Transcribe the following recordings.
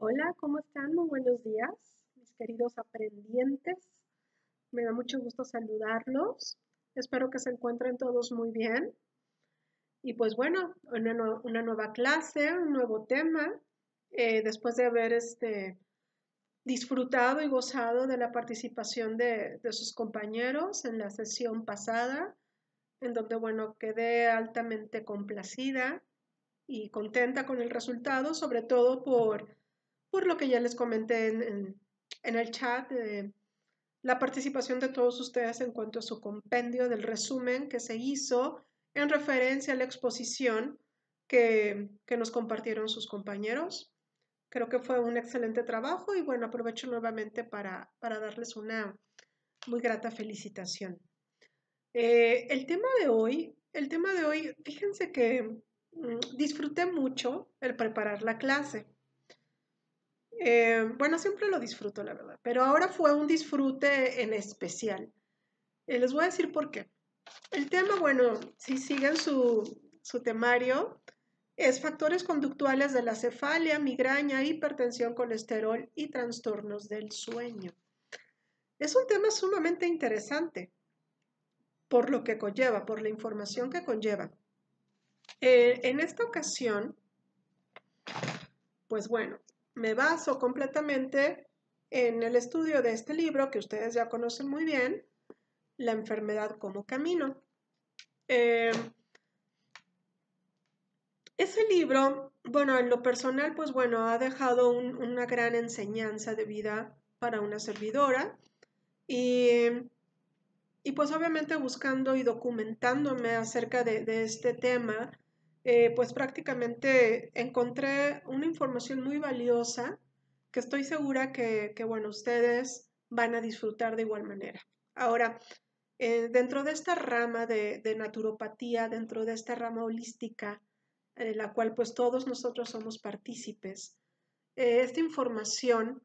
Hola, ¿cómo están? Muy buenos días, mis queridos aprendientes. Me da mucho gusto saludarlos. Espero que se encuentren todos muy bien. Y pues bueno, una nueva clase, un nuevo tema. Después de haber disfrutado y gozado de la participación de sus compañeros en la sesión pasada, en donde, bueno, quedé altamente complacida y contenta con el resultado, sobre todo por lo que ya les comenté en el chat, la participación de todos ustedes en cuanto a su compendio del resumen que se hizo en referencia a la exposición que nos compartieron sus compañeros. Creo que fue un excelente trabajo y bueno, aprovecho nuevamente para darles una muy grata felicitación. El tema de hoy, fíjense que disfruté mucho el preparar la clase. Bueno, siempre lo disfruto, la verdad, pero ahora fue un disfrute en especial. Les voy a decir por qué. El tema, bueno, si siguen su temario, es factores conductuales de la cefalia, migraña, hipertensión, colesterol y trastornos del sueño. Es un tema sumamente interesante por lo que conlleva, por la información que conlleva. En esta ocasión, pues bueno, me baso completamente en el estudio de este libro que ustedes ya conocen muy bien, La enfermedad como camino. Eh, Ese libro, bueno, en lo personal, pues bueno, ha dejado una gran enseñanza de vida para una servidora y, y pues obviamente buscando y documentándome acerca de este tema, pues prácticamente encontré una información muy valiosa que estoy segura bueno, ustedes van a disfrutar de igual manera. Ahora, dentro de esta rama de naturopatía, dentro de esta rama holística, en la cual pues todos nosotros somos partícipes, esta información,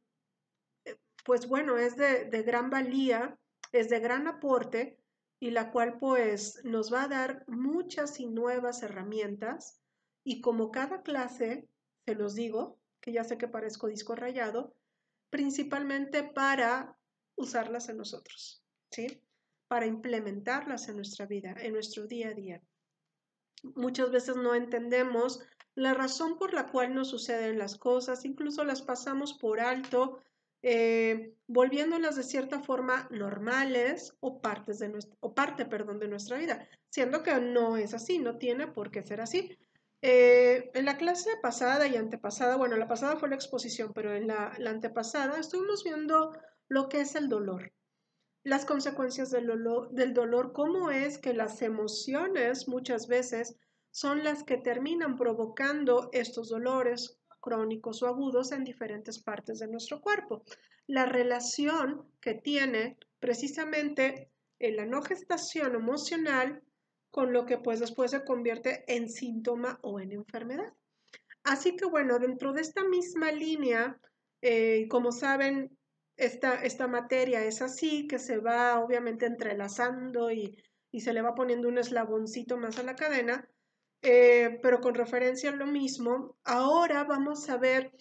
pues bueno, es de gran valía, es de gran aporte y la cual pues nos va a dar muchas y nuevas herramientas y como cada clase, se los digo, que ya sé que parezco disco rayado, principalmente para usarlas en nosotros, ¿sí? Para implementarlas en nuestra vida, en nuestro día a día. Muchas veces no entendemos la razón por la cual nos suceden las cosas, incluso las pasamos por alto, volviéndolas de cierta forma normales o, parte de nuestra vida, siendo que no es así, no tiene por qué ser así. En la clase pasada y antepasada, bueno, la pasada fue la exposición, pero en la antepasada estuvimos viendo lo que es el dolor, las consecuencias del dolor, cómo es que las emociones muchas veces son las que terminan provocando estos dolores crónicos o agudos en diferentes partes de nuestro cuerpo. La relación que tiene precisamente la no gestación emocional con lo que pues después se convierte en síntoma o en enfermedad. Así que bueno, dentro de esta misma línea, como saben, esta materia es así, que se va obviamente entrelazando y se le va poniendo un eslaboncito más a la cadena, pero con referencia a lo mismo, ahora vamos a ver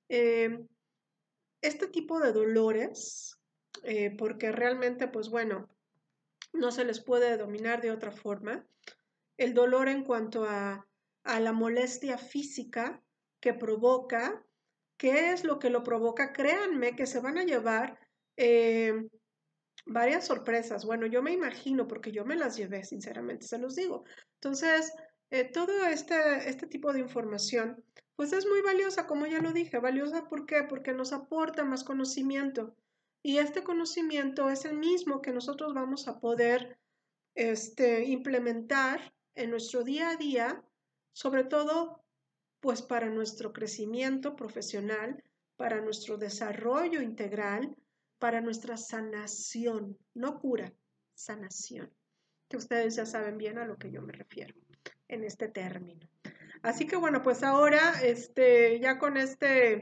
eh, este tipo de dolores, porque realmente, pues bueno, no se les puede dominar de otra forma. El dolor en cuanto a la molestia física que provoca, ¿qué es lo que lo provoca? Créanme que se van a llevar eh, varias sorpresas. Bueno, yo me imagino, porque yo me las llevé, sinceramente, se los digo. Entonces, todo este tipo de información, pues es muy valiosa, como ya lo dije, valiosa ¿por qué? Porque nos aporta más conocimiento. Y este conocimiento es el mismo que nosotros vamos a poder implementar en nuestro día a día, sobre todo pues para nuestro crecimiento profesional, para nuestro desarrollo integral, para nuestra sanación, no cura, sanación, que ustedes ya saben bien a lo que yo me refiero en este término. Así que bueno, pues ahora ya con esta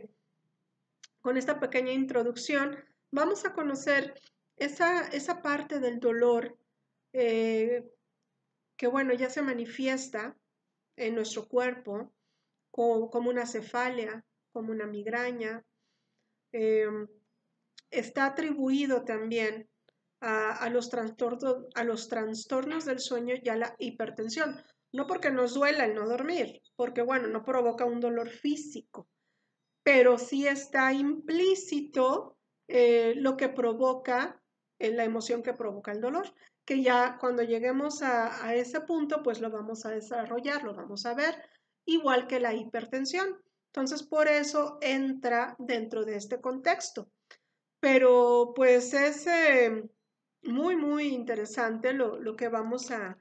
pequeña introducción, vamos a conocer esa parte del dolor eh, que bueno, ya se manifiesta en nuestro cuerpo como una cefalia, como una migraña. Está atribuido también a los trastornos del sueño y a la hipertensión. No porque nos duela el no dormir, porque bueno, no provoca un dolor físico, pero sí está implícito lo que provoca, la emoción que provoca el dolor, que ya cuando lleguemos a ese punto, pues lo vamos a desarrollar, lo vamos a ver, igual que la hipertensión. Entonces, por eso entra dentro de este contexto. Pero pues es muy, muy interesante lo que vamos a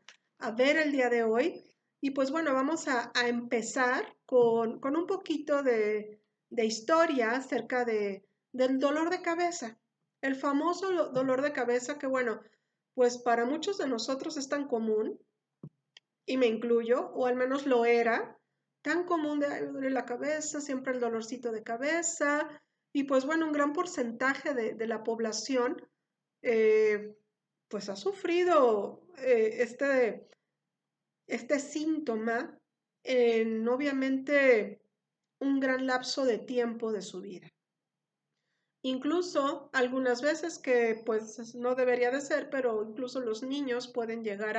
ver el día de hoy. Y pues bueno, vamos a empezar con un poquito de historia acerca del dolor de cabeza. El famoso dolor de cabeza que bueno, pues para muchos de nosotros es tan común, y me incluyo, o al menos lo era, tan común de, ay, me duele la cabeza, siempre el dolorcito de cabeza, y pues bueno, un gran porcentaje de la población eh, pues ha sufrido este síntoma en obviamente un gran lapso de tiempo de su vida. Incluso algunas veces que pues no debería de ser, pero incluso los niños pueden llegar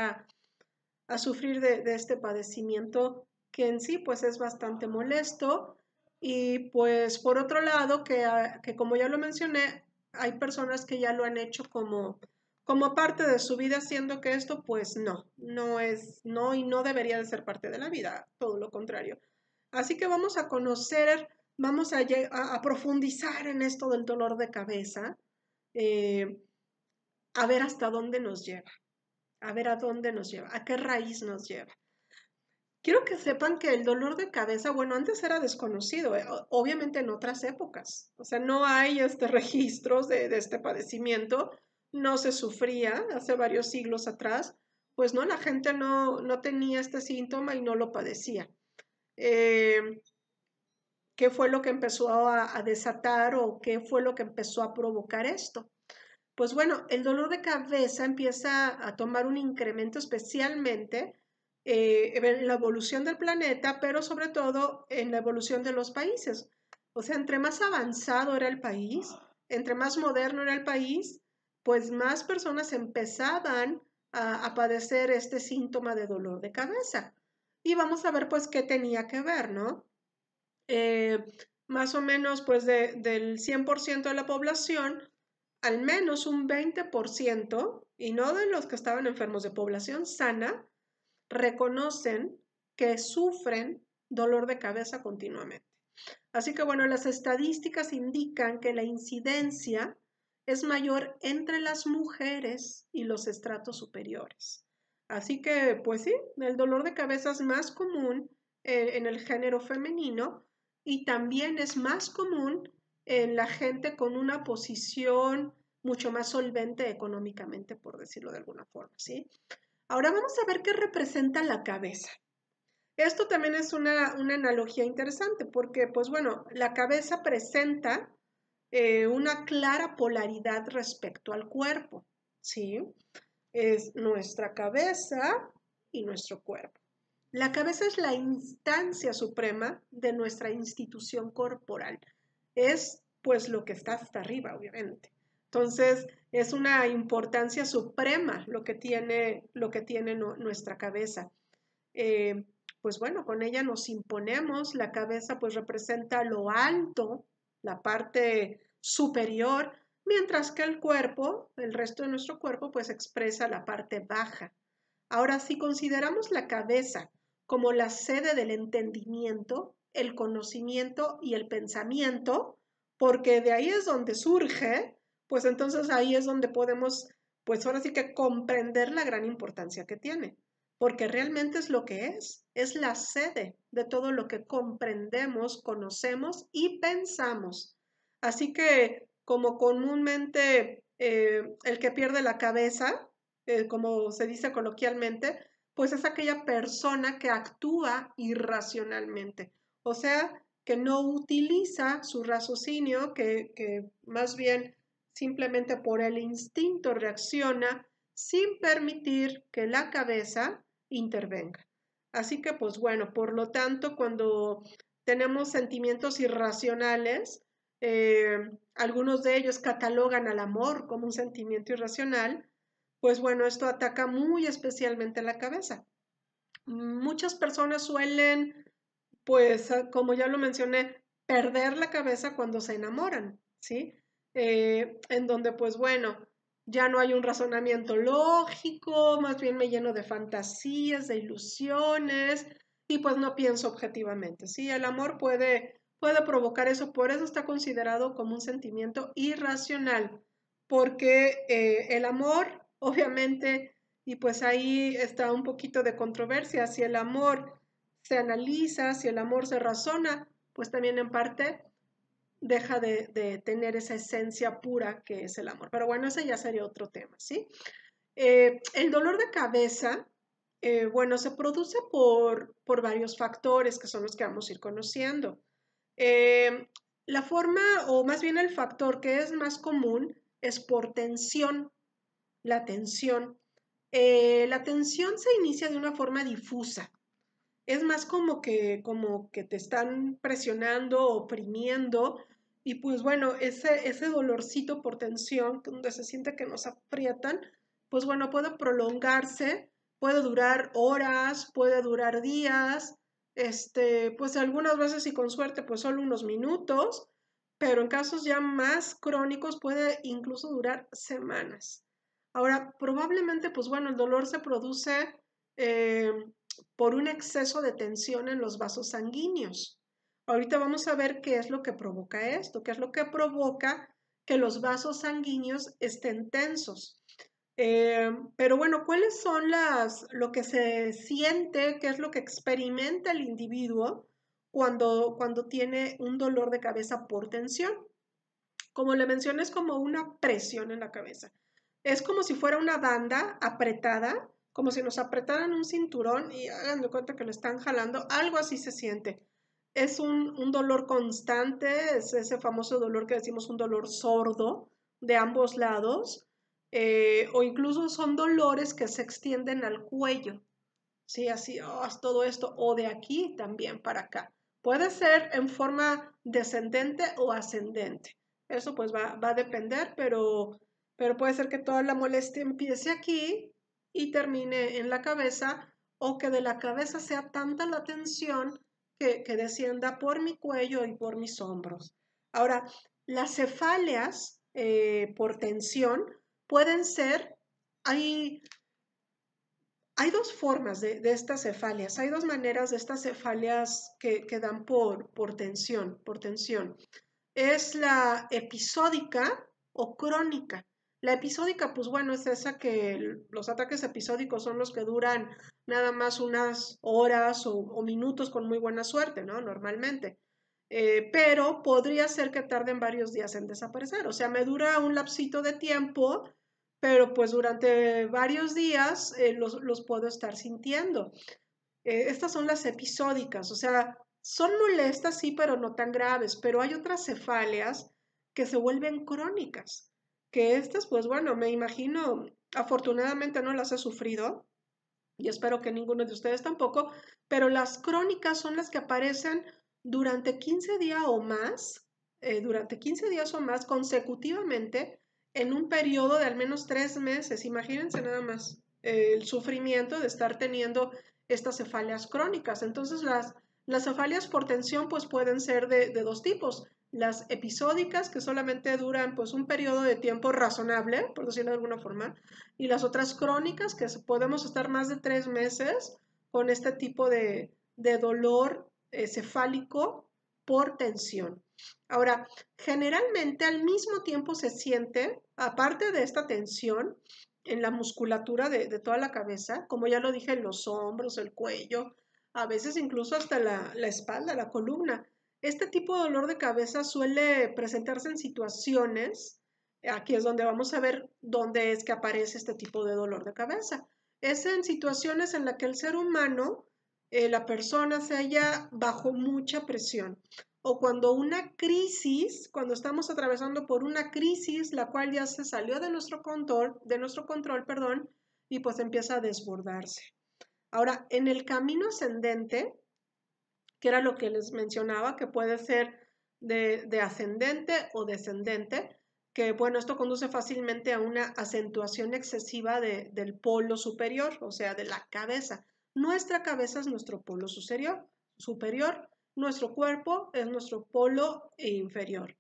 a sufrir de este padecimiento que en sí pues es bastante molesto y pues por otro lado que como ya lo mencioné, hay personas que ya lo han hecho como parte de su vida, siendo que esto pues no es, no y no debería de ser parte de la vida, todo lo contrario. Así que vamos a conocer, vamos a profundizar en esto del dolor de cabeza, eh, a ver hasta dónde nos lleva, a ver a dónde nos lleva, a qué raíz nos lleva. Quiero que sepan que el dolor de cabeza, bueno, antes era desconocido, obviamente en otras épocas. O sea, no hay registros de este padecimiento, no se sufría hace varios siglos atrás, pues no, la gente no tenía este síntoma y no lo padecía. ¿Qué fue lo que empezó a desatar o qué fue lo que empezó a provocar esto? Pues bueno, el dolor de cabeza empieza a tomar un incremento especialmente en la evolución del planeta, pero sobre todo en la evolución de los países. O sea, entre más avanzado era el país, entre más moderno era el país, pues más personas empezaban a padecer este síntoma de dolor de cabeza. Y vamos a ver pues qué tenía que ver, ¿no? Eh, Más o menos pues del 100% de la población, al menos un 20%, y no de los que estaban enfermos, de población sana, reconocen que sufren dolor de cabeza continuamente. Así que bueno, las estadísticas indican que la incidencia es mayor entre las mujeres y los estratos superiores. Así que pues sí, el dolor de cabeza es más común en el género femenino y también es más común en la gente con una posición mucho más solvente económicamente, por decirlo de alguna forma, ¿sí? Ahora vamos a ver qué representa la cabeza. Esto también es una analogía interesante porque, pues bueno, la cabeza presenta una clara polaridad respecto al cuerpo, ¿sí? Es nuestra cabeza y nuestro cuerpo. La cabeza es la instancia suprema de nuestra institución corporal. Es pues lo que está hasta arriba, obviamente. Entonces, es una importancia suprema lo que tiene nuestra cabeza. Eh, pues bueno, con ella nos imponemos, la cabeza pues representa lo alto, la parte superior, mientras que el cuerpo, el resto de nuestro cuerpo pues expresa la parte baja. Ahora, si consideramos la cabeza como la sede del entendimiento, el conocimiento y el pensamiento, porque de ahí es donde surge, pues entonces ahí es donde podemos, pues ahora sí que comprender la gran importancia que tiene, porque realmente es lo que es la sede de todo lo que comprendemos, conocemos y pensamos. Así que, como comúnmente el que pierde la cabeza, como se dice coloquialmente, pues es aquella persona que actúa irracionalmente, o sea, que no utiliza su raciocinio, que más bien simplemente por el instinto reacciona sin permitir que la cabeza intervenga. Así que, pues bueno, por lo tanto, cuando tenemos sentimientos irracionales. Algunos de ellos catalogan al amor como un sentimiento irracional. Pues bueno, esto ataca muy especialmente la cabeza. Muchas personas suelen, pues, como ya lo mencioné, perder la cabeza cuando se enamoran, ¿sí? En donde, pues bueno, ya no hay un razonamiento lógico, más bien me lleno de fantasías, de ilusiones, y pues no pienso objetivamente, ¿sí? El amor puede provocar eso, por eso está considerado como un sentimiento irracional, porque el amor, obviamente, y pues ahí está un poquito de controversia, si el amor se analiza, si el amor se razona, pues también en parte deja de tener esa esencia pura que es el amor. Pero bueno, ese ya sería otro tema, ¿sí? El dolor de cabeza, bueno, se produce por varios factores que son los que vamos a ir conociendo. Eh, la forma, o más bien el factor que es más común, es por tensión. La tensión. La tensión se inicia de una forma difusa. Es más como que te están presionando, oprimiendo, y pues bueno, ese dolorcito por tensión, donde se siente que nos aprietan, pues bueno, puede prolongarse, puede durar horas, puede durar días, pues algunas veces y con suerte, pues solo unos minutos, pero en casos ya más crónicos puede incluso durar semanas. Ahora, probablemente, pues bueno, el dolor se produce eh, por un exceso de tensión en los vasos sanguíneos. Ahorita vamos a ver qué es lo que provoca esto, qué es lo que provoca que los vasos sanguíneos estén tensos. Pero bueno, ¿cuáles son lo que se siente, qué es lo que experimenta el individuo cuando tiene un dolor de cabeza por tensión? Como le mencioné, es como una presión en la cabeza. Es como si fuera una banda apretada, como si nos apretaran un cinturón y hagan de cuenta que lo están jalando, algo así se siente. Es un dolor constante, es ese famoso dolor que decimos un dolor sordo de ambos lados, o incluso son dolores que se extienden al cuello, ¿sí? Así, oh, todo esto, o de aquí también para acá. Puede ser en forma descendente o ascendente. Eso pues va a depender, pero puede ser que toda la molestia empiece aquí y termine en la cabeza, o que de la cabeza sea tanta la tensión que descienda por mi cuello y por mis hombros. Ahora, las cefaleas por tensión pueden ser, hay hay dos formas de estas cefalias, hay dos maneras de estas cefalias que dan por tensión, por tensión. Es la episódica o crónica. La episódica, pues bueno, es esa que los ataques episódicos son los que duran nada más unas horas o minutos con muy buena suerte, ¿no? Normalmente. Pero podría ser que tarden varios días en desaparecer. O sea, me dura un lapsito de tiempo, pero pues durante varios días los puedo estar sintiendo. Estas son las episódicas, o sea, son molestas, sí, pero no tan graves, pero hay otras cefaleas que se vuelven crónicas, que estas, pues bueno, me imagino, afortunadamente no las he sufrido y espero que ninguno de ustedes tampoco, pero las crónicas son las que aparecen durante 15 días o más, durante 15 días o más consecutivamente en un periodo de al menos 3 meses. Imagínense nada más el sufrimiento de estar teniendo estas cefalias crónicas. Entonces las cefalias por tensión pues pueden ser de dos tipos. Las episódicas, que solamente duran pues un periodo de tiempo razonable, por decirlo de alguna forma, y las otras crónicas, que podemos estar más de 3 meses con este tipo de dolor cefálico por tensión. Ahora, generalmente al mismo tiempo se siente, aparte de esta tensión, en la musculatura de toda la cabeza, como ya lo dije, en los hombros, el cuello, a veces incluso hasta la espalda, la columna. Este tipo de dolor de cabeza suele presentarse en situaciones, aquí es donde vamos a ver dónde es que aparece este tipo de dolor de cabeza. Es en situaciones en las que el ser humano, la persona se halla bajo mucha presión, o cuando una crisis, cuando estamos atravesando por una crisis, la cual ya se salió de nuestro control, perdón, y pues empieza a desbordarse. Ahora, en el camino ascendente, que era lo que les mencionaba, que puede ser de ascendente o descendente, que bueno, esto conduce fácilmente a una acentuación excesiva del polo superior, o sea, de la cabeza. Nuestra cabeza es nuestro polo superior, nuestro cuerpo es nuestro polo inferior.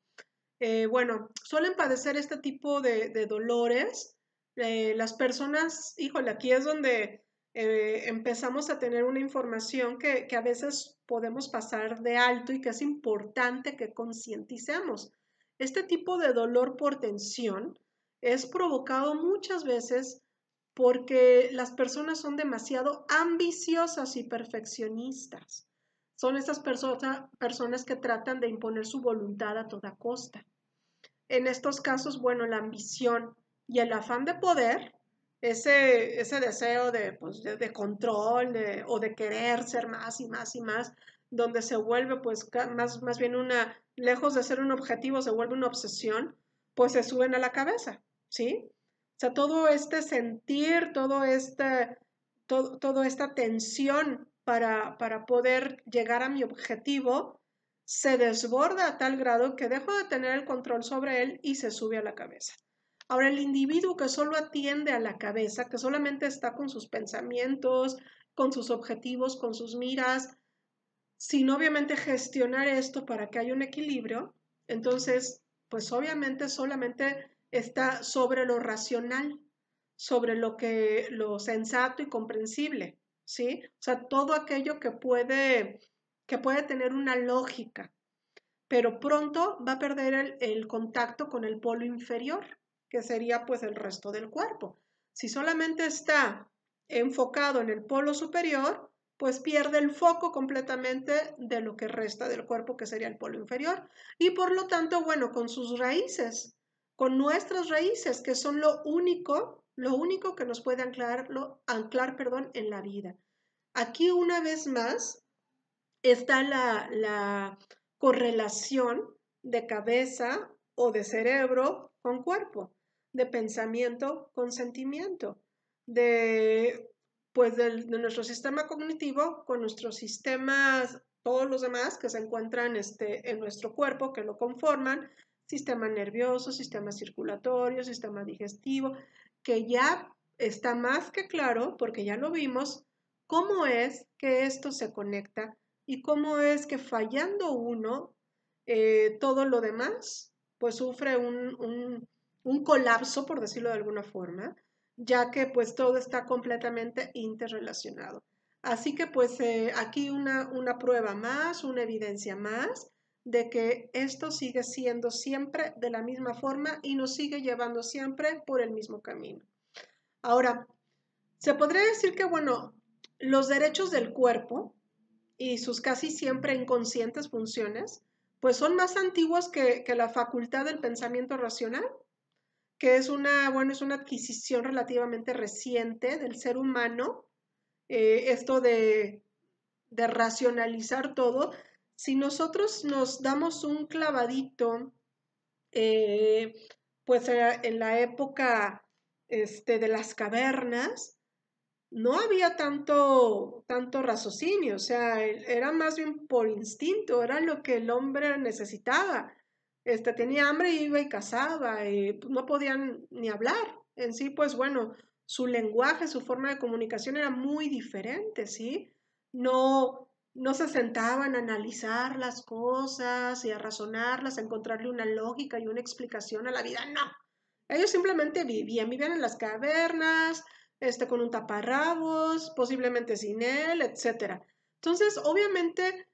Bueno, suelen padecer este tipo de dolores. Las personas, híjole, aquí es donde empezamos a tener una información que a veces podemos pasar de alto y que es importante que concienticemos. Este tipo de dolor por tensión es provocado muchas veces porque las personas son demasiado ambiciosas y perfeccionistas. Son estas personas que tratan de imponer su voluntad a toda costa. En estos casos, bueno, la ambición y el afán de poder, ese deseo pues, de control o de querer ser más y más y más, donde se vuelve pues más bien lejos de ser un objetivo, se vuelve una obsesión, pues se suben a la cabeza, ¿sí? O sea, todo este sentir, toda esta tensión para poder llegar a mi objetivo, se desborda a tal grado que dejo de tener el control sobre él y se sube a la cabeza. Ahora, el individuo que solo atiende a la cabeza, que solamente está con sus pensamientos, con sus objetivos, con sus miras, sin obviamente gestionar esto para que haya un equilibrio, entonces, pues obviamente solamente está sobre lo racional, sobre lo sensato y comprensible, ¿sí? O sea, todo aquello que puede tener una lógica, pero pronto va a perder el contacto con el polo inferior, que sería pues el resto del cuerpo. Si solamente está enfocado en el polo superior, pues pierde el foco completamente de lo que resta del cuerpo, que sería el polo inferior. Y por lo tanto, bueno, con sus raíces, con nuestras raíces, que son lo único que nos puede anclar, perdón, en la vida. Aquí una vez más está la correlación de cabeza o de cerebro con cuerpo, de pensamiento con sentimiento, pues de nuestro sistema cognitivo con nuestros sistemas, todos los demás que se encuentran en nuestro cuerpo, que lo conforman, sistema nervioso, sistema circulatorio, sistema digestivo, que ya está más que claro, porque ya lo vimos, cómo es que esto se conecta y cómo es que fallando uno, todo lo demás, pues sufre un colapso, por decirlo de alguna forma, ya que pues todo está completamente interrelacionado. Así que pues aquí una prueba más, una evidencia más de que esto sigue siendo siempre de la misma forma y nos sigue llevando siempre por el mismo camino. Ahora, se podría decir que, bueno, los derechos del cuerpo y sus casi siempre inconscientes funciones, pues son más antiguos que la facultad del pensamiento racional, que es es una adquisición relativamente reciente del ser humano, esto de racionalizar todo. Si nosotros nos damos un clavadito, eh, pues en la época de las cavernas, no había tanto raciocinio, o sea, era más bien por instinto, era lo que el hombre necesitaba. Tenía hambre y iba y cazaba, pues, no podían ni hablar. En sí, pues bueno, su lenguaje, su forma de comunicación era muy diferente, ¿sí? No se sentaban a analizar las cosas y a razonarlas, a encontrarle una lógica y una explicación a la vida, no. Ellos simplemente vivían en las cavernas, con un taparrabos, posiblemente sin él, etcétera. Entonces, obviamente,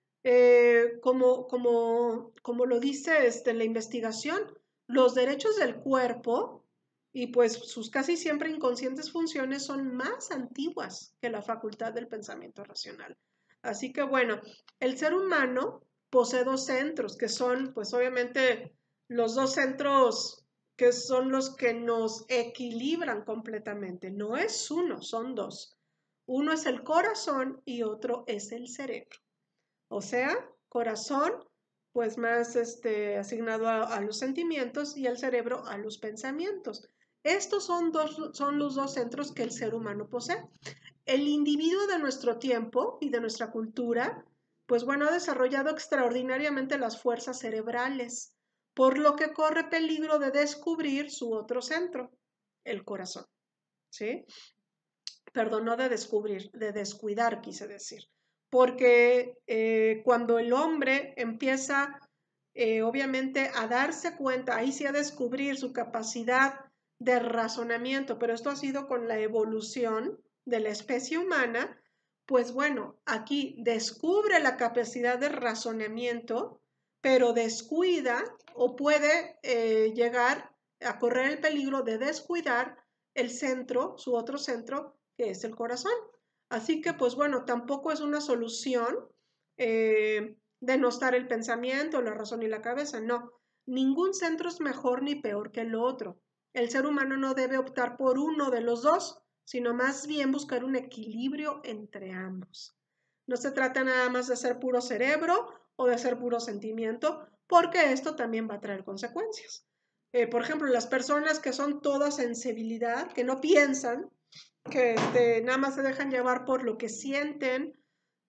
como lo dice la investigación, los derechos del cuerpo y pues sus casi siempre inconscientes funciones son más antiguas que la facultad del pensamiento racional. Así que bueno, el ser humano posee dos centros, que son pues obviamente los dos centros que son los que nos equilibran completamente. No es uno, son dos. Uno es el corazón y otro es el cerebro. O sea, corazón, pues más asignado a los sentimientos y el cerebro a los pensamientos. Estos son los dos centros que el ser humano posee. El individuo de nuestro tiempo y de nuestra cultura, pues bueno, ha desarrollado extraordinariamente las fuerzas cerebrales, por lo que corre peligro de descubrir su otro centro, el corazón, ¿sí? Perdón, no de descubrir, de descuidar, quise decir. Porque cuando el hombre empieza, obviamente, a darse cuenta, ahí sí a descubrir su capacidad de razonamiento, pero esto ha sido con la evolución de la especie humana, pues bueno, aquí descubre la capacidad de razonamiento, pero descuida o puede llegar a correr el peligro de descuidar el centro, su otro centro, que es el corazón. Así que, pues bueno, tampoco es una solución denostar el pensamiento, la razón y la cabeza, no. Ningún centro es mejor ni peor que el otro. El ser humano no debe optar por uno de los dos, sino más bien buscar un equilibrio entre ambos. No se trata nada más de ser puro cerebro o de ser puro sentimiento, porque esto también va a traer consecuencias. Por ejemplo, las personas que son toda sensibilidad, que no piensan, que nada más se dejan llevar por lo que sienten,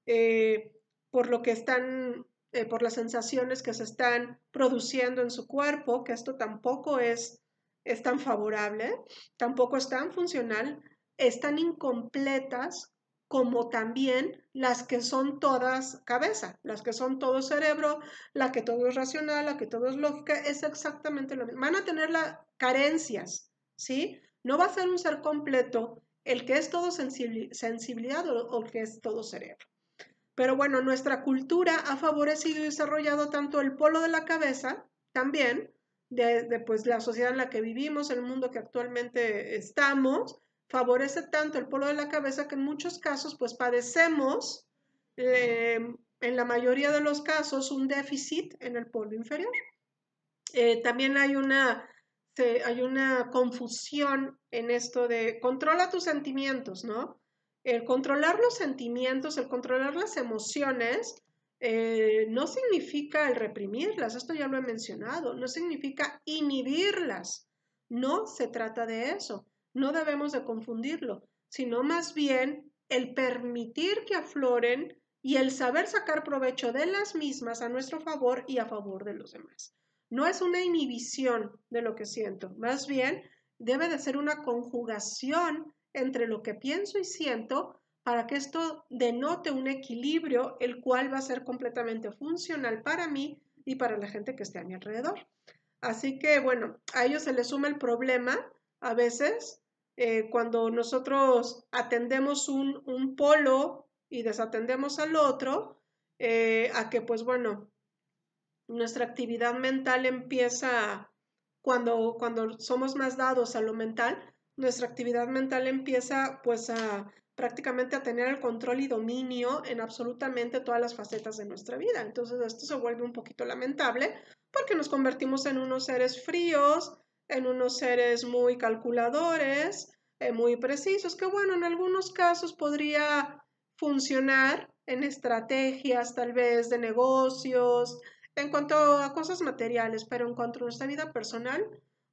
eh, por lo que están, por las sensaciones que se están produciendo en su cuerpo, que esto tampoco es tan favorable, tampoco es tan funcional, están incompletas como también las que son todas cabeza, las que son todo cerebro, la que todo es racional, la que todo es lógica, es exactamente lo mismo. Van a tener carencias, ¿sí? No va a ser un ser completo el que es todo sensibilidad o el que es todo cerebro. Pero bueno, nuestra cultura ha favorecido y desarrollado tanto el polo de la cabeza, también, pues, la sociedad en la que vivimos, el mundo que actualmente estamos, favorece tanto el polo de la cabeza que en muchos casos pues padecemos, en la mayoría de los casos, un déficit en el polo inferior. También hay una confusión en esto de controla tus sentimientos, ¿no? El controlar los sentimientos, el controlar las emociones, no significa el reprimirlas, esto ya lo he mencionado, no significa inhibirlas, no se trata de eso, no debemos de confundirlo, sino más bien el permitir que afloren y el saber sacar provecho de las mismas a nuestro favor y a favor de los demás. No es una inhibición de lo que siento, más bien debe de ser una conjugación entre lo que pienso y siento para que esto denote un equilibrio, el cual va a ser completamente funcional para mí y para la gente que esté a mi alrededor. Así que bueno, a ellos se les suma el problema a veces cuando nosotros atendemos un polo y desatendemos al otro, a que pues bueno, nuestra actividad mental empieza, cuando somos más dados a lo mental, nuestra actividad mental empieza pues a prácticamente a tener el control y dominio en absolutamente todas las facetas de nuestra vida. Entonces esto se vuelve un poquito lamentable porque nos convertimos en unos seres fríos, en unos seres muy calculadores, muy precisos, que bueno, en algunos casos podría funcionar en estrategias tal vez de negocios, en cuanto a cosas materiales, pero en cuanto a nuestra vida personal,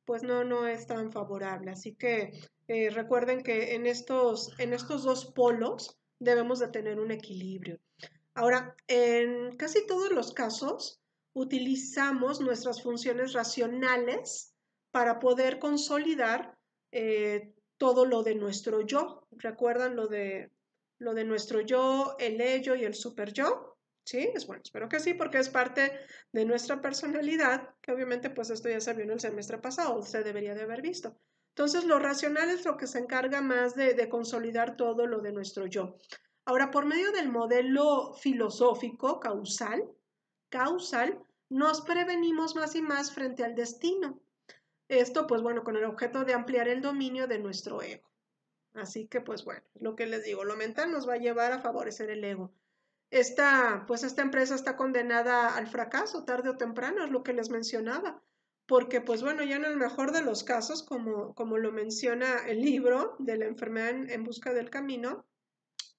pues no es tan favorable. Así que recuerden que en estos dos polos debemos de tener un equilibrio. Ahora, en casi todos los casos, utilizamos nuestras funciones racionales para poder consolidar todo lo de nuestro yo. ¿Recuerdan lo de nuestro yo, el ello y el super yo? Sí, es bueno, espero que sí, porque es parte de nuestra personalidad, que obviamente pues esto ya se vio en el semestre pasado, usted debería de haber visto. Entonces, lo racional es lo que se encarga más de consolidar todo lo de nuestro yo. Ahora, por medio del modelo filosófico causal, nos prevenimos más y más frente al destino. Esto, pues bueno, con el objeto de ampliar el dominio de nuestro ego. Así que, pues bueno, lo que les digo, lo mental nos va a llevar a favorecer el ego. Esta empresa está condenada al fracaso tarde o temprano, es lo que les mencionaba, porque pues bueno, ya en el mejor de los casos, como lo menciona el libro de la enfermedad en busca del camino,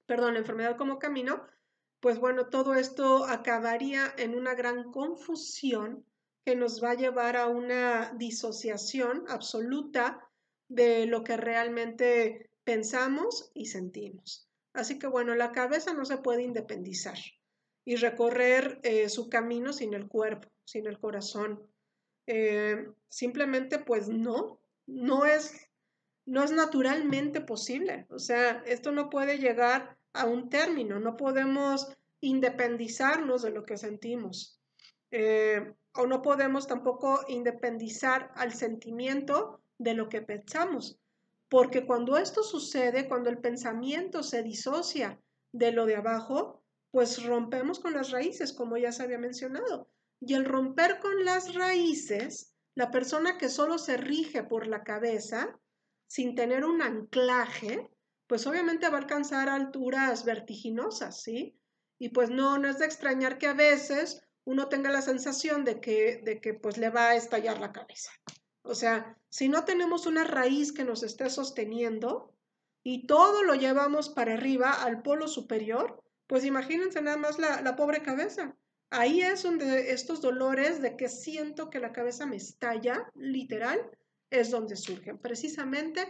perdón, la enfermedad como camino, pues bueno, todo esto acabaría en una gran confusión que nos va a llevar a una disociación absoluta de lo que realmente pensamos y sentimos. Así que bueno, la cabeza no se puede independizar. y recorrer su camino sin el cuerpo, sin el corazón. Simplemente pues no es naturalmente posible. O sea, esto no puede llegar a un término, no podemos independizarnos de lo que sentimos. O no podemos tampoco independizar al sentimiento de lo que pensamos. Porque cuando esto sucede, cuando el pensamiento se disocia de lo de abajo, pues rompemos con las raíces, como ya se había mencionado. Y el romper con las raíces, la persona que solo se rige por la cabeza, sin tener un anclaje, pues obviamente va a alcanzar alturas vertiginosas, ¿sí? Y pues no es de extrañar que a veces uno tenga la sensación de que pues le va a estallar la cabeza. O sea, si no tenemos una raíz que nos esté sosteniendo y todo lo llevamos para arriba al polo superior, pues imagínense nada más la pobre cabeza. Ahí es donde estos dolores de que siento que la cabeza me estalla, literal, es donde surgen. Precisamente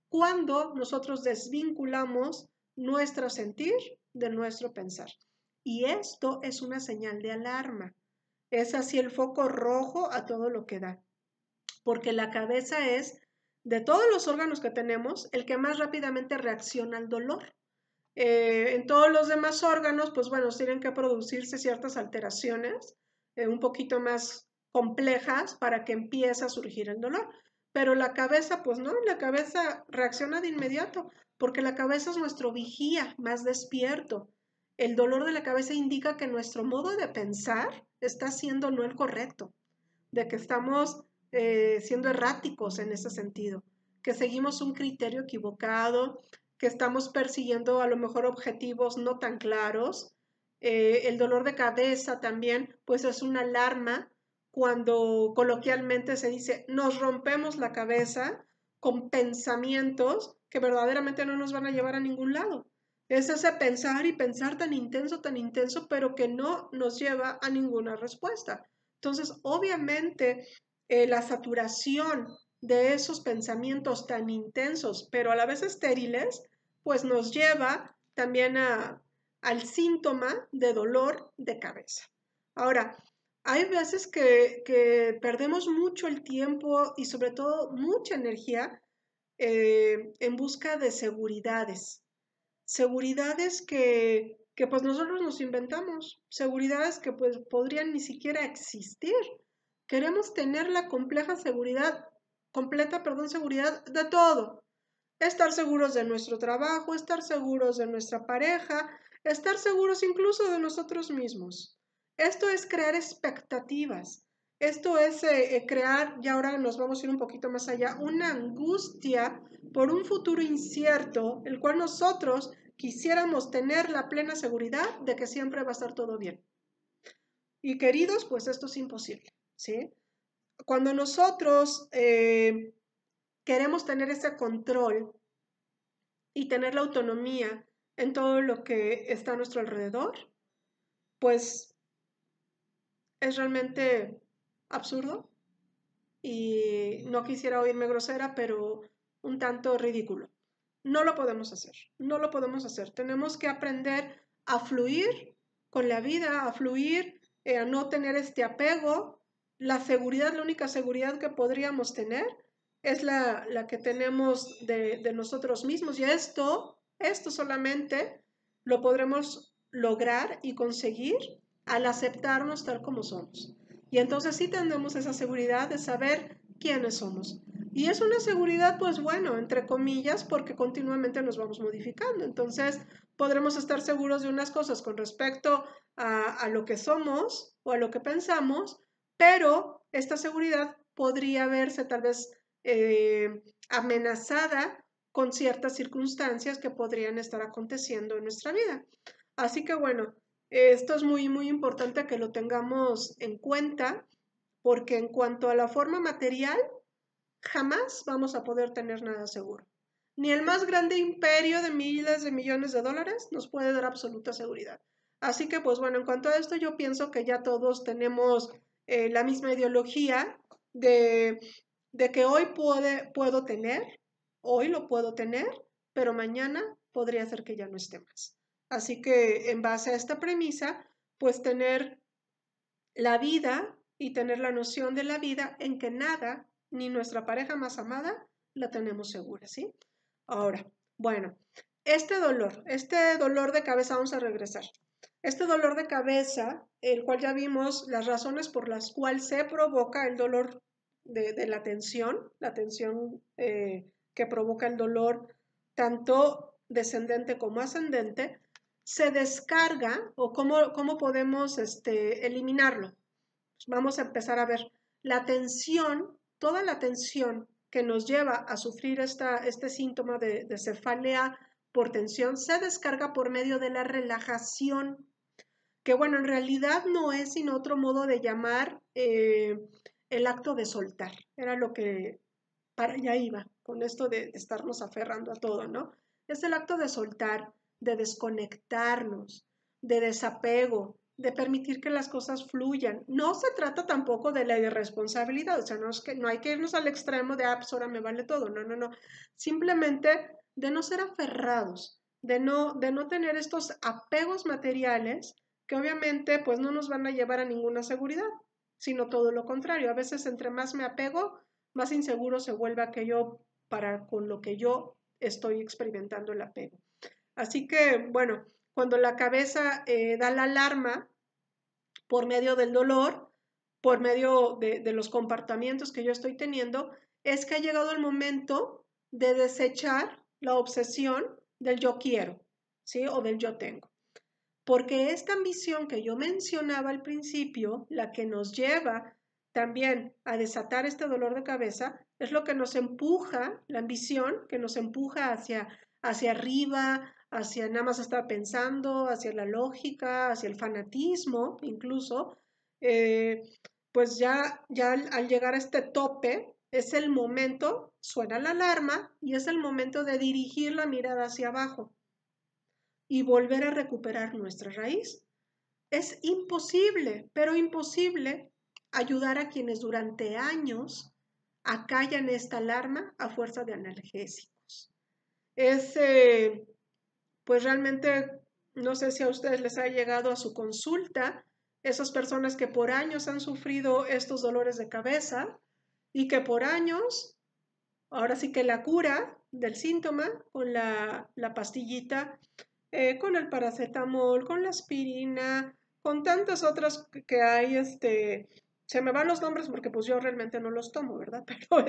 cuando nosotros desvinculamos nuestro sentir de nuestro pensar. Y esto es una señal de alarma. Es así el foco rojo a todo lo que da. Porque la cabeza es, de todos los órganos que tenemos, el que más rápidamente reacciona al dolor. En todos los demás órganos, pues bueno, tienen que producirse ciertas alteraciones un poquito más complejas para que empiece a surgir el dolor. Pero la cabeza, pues no, la cabeza reacciona de inmediato, porque la cabeza es nuestro vigía más despierto. El dolor de la cabeza indica que nuestro modo de pensar está siendo no el correcto, de que estamos siendo erráticos en ese sentido, que seguimos un criterio equivocado, que estamos persiguiendo a lo mejor objetivos no tan claros. El dolor de cabeza también, pues es una alarma cuando coloquialmente se dice nos rompemos la cabeza con pensamientos que verdaderamente no nos van a llevar a ningún lado. Es ese pensar y pensar tan intenso, pero que no nos lleva a ninguna respuesta. Entonces, obviamente, la saturación de esos pensamientos tan intensos, pero a la vez estériles, pues nos lleva también al síntoma de dolor de cabeza. Ahora, hay veces que perdemos mucho el tiempo y sobre todo mucha energía en busca de seguridades. Seguridades que pues nosotros nos inventamos, seguridades que pues podrían ni siquiera existir. Queremos tener la completa, seguridad de todo. Estar seguros de nuestro trabajo, estar seguros de nuestra pareja, estar seguros incluso de nosotros mismos. Esto es crear expectativas. Esto es crear, y ahora nos vamos a ir un poquito más allá, una angustia por un futuro incierto, el cual nosotros quisiéramos tener la plena seguridad de que siempre va a estar todo bien. Y queridos, pues esto es imposible, ¿sí? Cuando nosotros queremos tener ese control y tener la autonomía en todo lo que está a nuestro alrededor, pues es realmente absurdo y no quisiera oírme grosera, pero un tanto ridículo. No lo podemos hacer, no lo podemos hacer. Tenemos que aprender a fluir con la vida, a fluir, a no tener este apego. La seguridad, la única seguridad que podríamos tener es la que tenemos de nosotros mismos. Y esto solamente lo podremos lograr y conseguir al aceptarnos tal como somos. Y entonces sí tendremos esa seguridad de saber quiénes somos. Y es una seguridad, pues bueno, entre comillas, porque continuamente nos vamos modificando. Entonces podremos estar seguros de unas cosas con respecto a lo que somos o a lo que pensamos, pero esta seguridad podría verse tal vez amenazada con ciertas circunstancias que podrían estar aconteciendo en nuestra vida. Así que bueno, esto es muy, muy importante que lo tengamos en cuenta, porque en cuanto a la forma material, jamás vamos a poder tener nada seguro. Ni el más grande imperio de miles de millones de dólares nos puede dar absoluta seguridad. Así que, pues bueno, en cuanto a esto, yo pienso que ya todos tenemos la misma ideología de, de que puedo tener, hoy lo puedo tener, pero mañana podría ser que ya no esté más. Así que en base a esta premisa, pues tener la vida y tener la noción de la vida en que nada, ni nuestra pareja más amada, la tenemos segura, ¿sí? Ahora, bueno, este dolor de cabeza, vamos a regresar. Este dolor de cabeza, el cual ya vimos las razones por las cuales se provoca el dolor de la tensión que provoca el dolor tanto descendente como ascendente, se descarga o cómo podemos eliminarlo. Vamos a empezar a ver la tensión, toda la tensión que nos lleva a sufrir este síntoma de cefalea por tensión se descarga por medio de la relajación, que bueno, en realidad no es sino otro modo de llamar el acto de soltar. Era lo que para allá iba con esto de estarnos aferrando a todo, ¿no? Es el acto de soltar, de desconectarnos, de desapego, de permitir que las cosas fluyan. No se trata tampoco de la irresponsabilidad, o sea, no hay que irnos al extremo de, pues ahora me vale todo, no. Simplemente de no ser aferrados, de no tener estos apegos materiales que obviamente pues no nos van a llevar a ninguna seguridad, sino todo lo contrario. A veces entre más me apego, más inseguro se vuelve aquello con lo que yo estoy experimentando el apego. Así que, bueno, cuando la cabeza da la alarma por medio del dolor, por medio de los comportamientos que yo estoy teniendo, es que ha llegado el momento de desechar la obsesión del yo quiero, ¿sí? O del yo tengo. Porque esta ambición que yo mencionaba al principio, la que nos lleva también a desatar este dolor de cabeza, es lo que nos empuja, la ambición que nos empuja hacia arriba, hacia nada más estar pensando, hacia la lógica, hacia el fanatismo incluso, pues ya al llegar a este tope, es el momento, suena la alarma y es el momento de dirigir la mirada hacia abajo y volver a recuperar nuestra raíz. Es imposible, pero imposible ayudar a quienes durante años acallan esta alarma a fuerza de analgésicos. Es, pues realmente, no sé si a ustedes les ha llegado a su consulta, esas personas que por años han sufrido estos dolores de cabeza y que por años, ahora sí que la cura del síntoma con la pastillita, con el paracetamol, con la aspirina, con tantas otras que hay, se me van los nombres porque pues yo realmente no los tomo, ¿verdad? Pero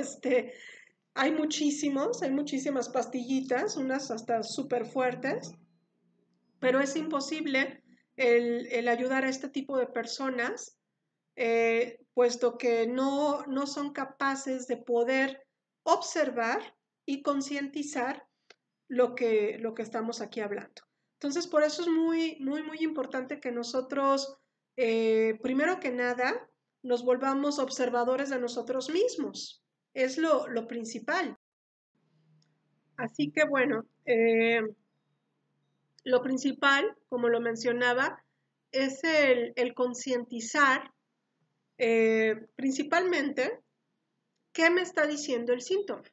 hay muchísimas pastillitas, unas hasta súper fuertes, pero es imposible el ayudar a este tipo de personas, puesto que no son capaces de poder observar y concientizar lo que estamos aquí hablando. Entonces, por eso es muy importante que nosotros, primero que nada, nos volvamos observadores de nosotros mismos. Es lo principal. Así que bueno, lo principal, como lo mencionaba, es el concientizar principalmente qué me está diciendo el síntoma.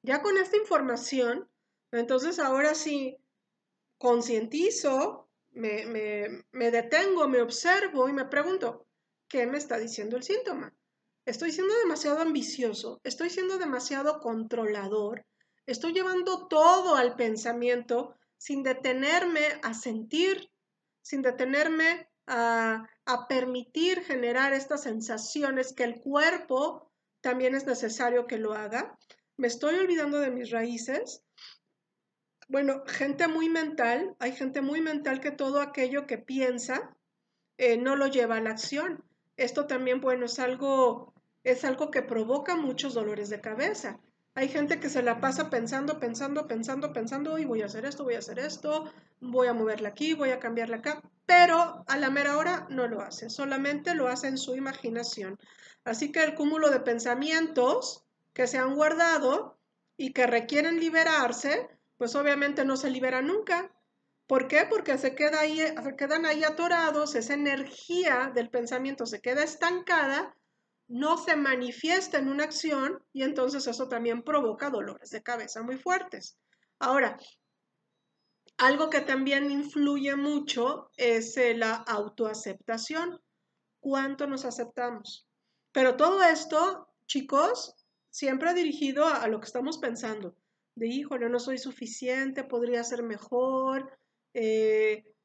Ya con esta información, entonces ahora sí concientizo, me detengo, me observo y me pregunto, ¿qué me está diciendo el síntoma? Estoy siendo demasiado ambicioso, estoy siendo demasiado controlador, estoy llevando todo al pensamiento sin detenerme a sentir, sin detenerme a permitir generar estas sensaciones que el cuerpo también es necesario que lo haga. Me estoy olvidando de mis raíces. Bueno, hay gente muy mental que todo aquello que piensa no lo lleva a la acción. Esto también, bueno, es algo que provoca muchos dolores de cabeza. Hay gente que se la pasa pensando, y voy a hacer esto, voy a moverla aquí, voy a cambiarla acá, pero a la mera hora no lo hace, solamente lo hace en su imaginación. Así que el cúmulo de pensamientos que se han guardado y que requieren liberarse, pues obviamente no se liberan nunca. ¿Por qué? Porque se quedan ahí atorados, esa energía del pensamiento se queda estancada, no se manifiesta en una acción y entonces eso también provoca dolores de cabeza muy fuertes. Ahora, Algo que también influye mucho es la autoaceptación. ¿Cuánto nos aceptamos? Pero todo esto, chicos, siempre dirigido a lo que estamos pensando. De, híjole, no soy suficiente, podría ser mejor,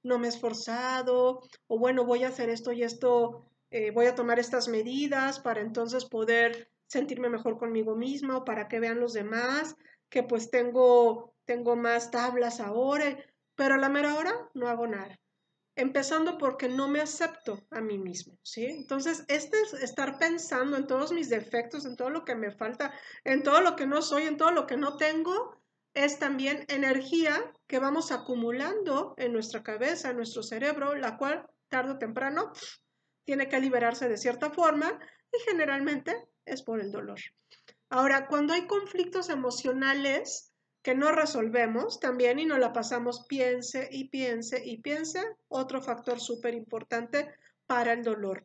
no me he esforzado, o bueno, voy a hacer esto y esto, voy a tomar estas medidas para entonces poder sentirme mejor conmigo misma o para que vean los demás que pues tengo más tablas ahora, pero a la mera hora no hago nada. Empezando porque no me acepto a mí mismo, ¿sí? Entonces, este es estar pensando en todos mis defectos, en todo lo que me falta, en todo lo que no soy, en todo lo que no tengo, es también energía que vamos acumulando en nuestra cabeza, en nuestro cerebro, la cual tarde o temprano tiene que liberarse de cierta forma y generalmente es por el dolor. Ahora, cuando hay conflictos emocionales que no resolvemos también y nos la pasamos piense y piense y piense, otro factor súper importante para el dolor.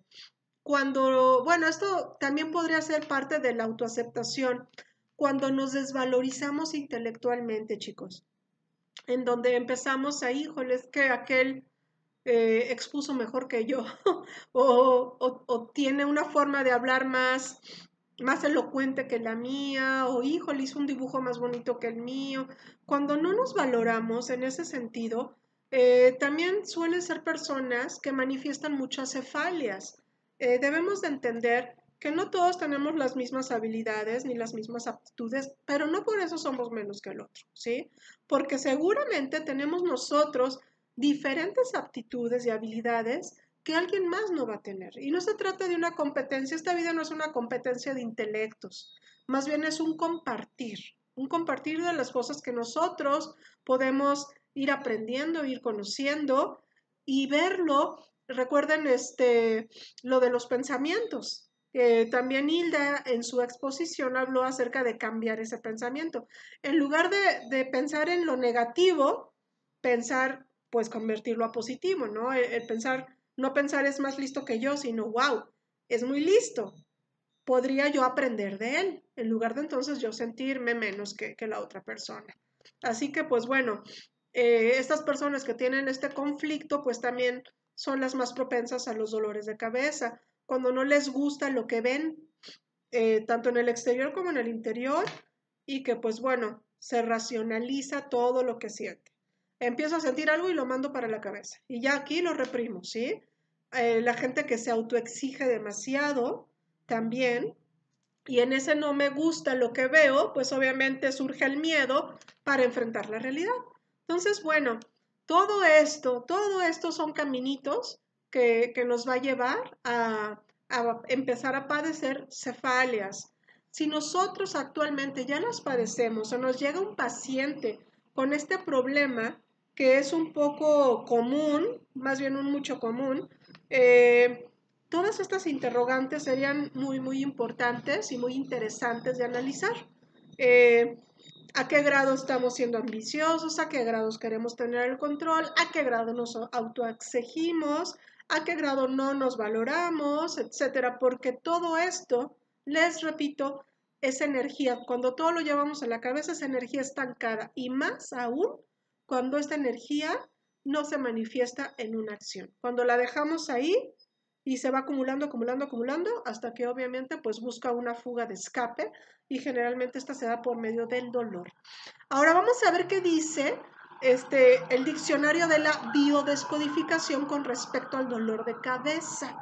Cuando, bueno, esto también podría ser parte de la autoaceptación, cuando nos desvalorizamos intelectualmente, chicos, en donde empezamos a, híjole, es que aquel expuso mejor que yo o tiene una forma de hablar más elocuente que la mía, o híjole, hizo un dibujo más bonito que el mío. Cuando no nos valoramos en ese sentido, también suelen ser personas que manifiestan muchas cefalias. Debemos de entender que no todos tenemos las mismas habilidades ni las mismas aptitudes, pero no por eso somos menos que el otro, ¿sí? Porque seguramente tenemos nosotros diferentes aptitudes y habilidades que alguien más no va a tener. Y no se trata de una competencia, esta vida no es una competencia de intelectos, más bien es un compartir de las cosas que nosotros podemos ir aprendiendo, ir conociendo y verlo. Recuerden lo de los pensamientos. También Hilda en su exposición habló acerca de cambiar ese pensamiento. En lugar de pensar en lo negativo, pensar, pues convertirlo a positivo, ¿no? El pensar, no pensar es más listo que yo, sino, wow, es muy listo. Podría yo aprender de él, en lugar de entonces yo sentirme menos que la otra persona. Así que, pues bueno, estas personas que tienen este conflicto, pues también son las más propensas a los dolores de cabeza. Cuando no les gusta lo que ven, tanto en el exterior como en el interior, y que pues bueno, se racionaliza todo lo que siente. Empiezo a sentir algo y lo mando para la cabeza. Y ya aquí lo reprimo, ¿sí? La gente que se autoexige demasiado también, y en ese no me gusta lo que veo, pues obviamente surge el miedo para enfrentar la realidad. Entonces, bueno, todo esto son caminitos que nos va a llevar a empezar a padecer cefalias. Si nosotros actualmente ya las padecemos o nos llega un paciente con este problema, que es un poco común, más bien un mucho común, todas estas interrogantes serían muy, muy importantes y muy interesantes de analizar. Eh, ¿A qué grado estamos siendo ambiciosos? ¿A qué grados queremos tener el control? ¿A qué grado nos autoexigimos? ¿A qué grado no nos valoramos? Etcétera. Porque todo esto, les repito, es energía. Cuando todo lo llevamos a la cabeza es energía estancada. Y más aún cuando esta energía no se manifiesta en una acción. Cuando la dejamos ahí, y se va acumulando, acumulando, acumulando, hasta que obviamente pues busca una fuga de escape y generalmente esta se da por medio del dolor. Ahora vamos a ver qué dice el diccionario de la biodescodificación con respecto al dolor de cabeza.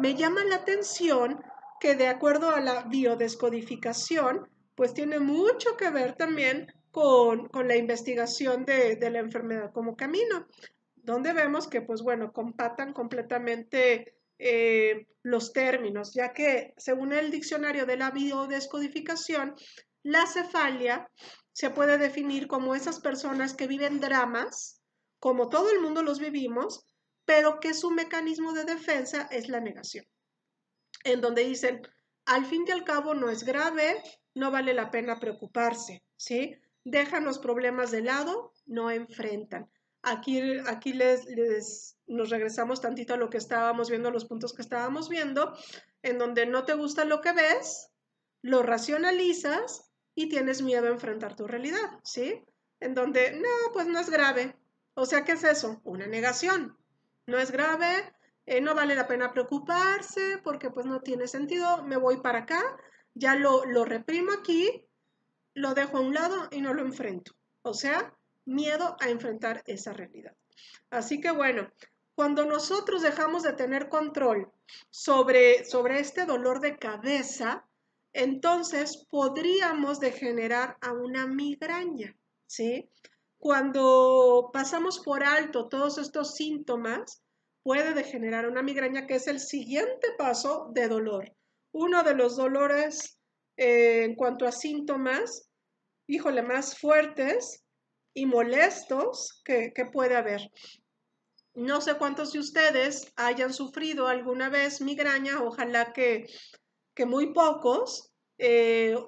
Me llama la atención que de acuerdo a la biodescodificación, pues tiene mucho que ver también con la investigación de la enfermedad como camino, donde vemos que, pues bueno, compatan completamente los términos, ya que según el diccionario de la biodescodificación, la cefalia se puede definir como esas personas que viven dramas, como todo el mundo los vivimos, pero que su mecanismo de defensa es la negación, en donde dicen, al fin y al cabo no es grave, no vale la pena preocuparse, ¿sí? Dejan los problemas de lado, no enfrentan. Aquí nos regresamos tantito a lo que estábamos viendo, los puntos que estábamos viendo, en donde no te gusta lo que ves, lo racionalizas y tienes miedo a enfrentar tu realidad, ¿sí? En donde, no, pues no es grave. O sea, ¿qué es eso? Una negación. No es grave, no vale la pena preocuparse porque pues no tiene sentido, me voy para acá, ya lo reprimo aquí, lo dejo a un lado y no lo enfrento. O sea, miedo a enfrentar esa realidad. Así que bueno, cuando nosotros dejamos de tener control sobre este dolor de cabeza, entonces podríamos degenerar a una migraña, ¿sí? Cuando pasamos por alto todos estos síntomas, puede degenerar una migraña, que es el siguiente paso de dolor. Uno de los dolores en cuanto a síntomas, híjole, más fuertes y molestos que puede haber. No sé cuántos de ustedes hayan sufrido alguna vez migraña, ojalá que muy pocos,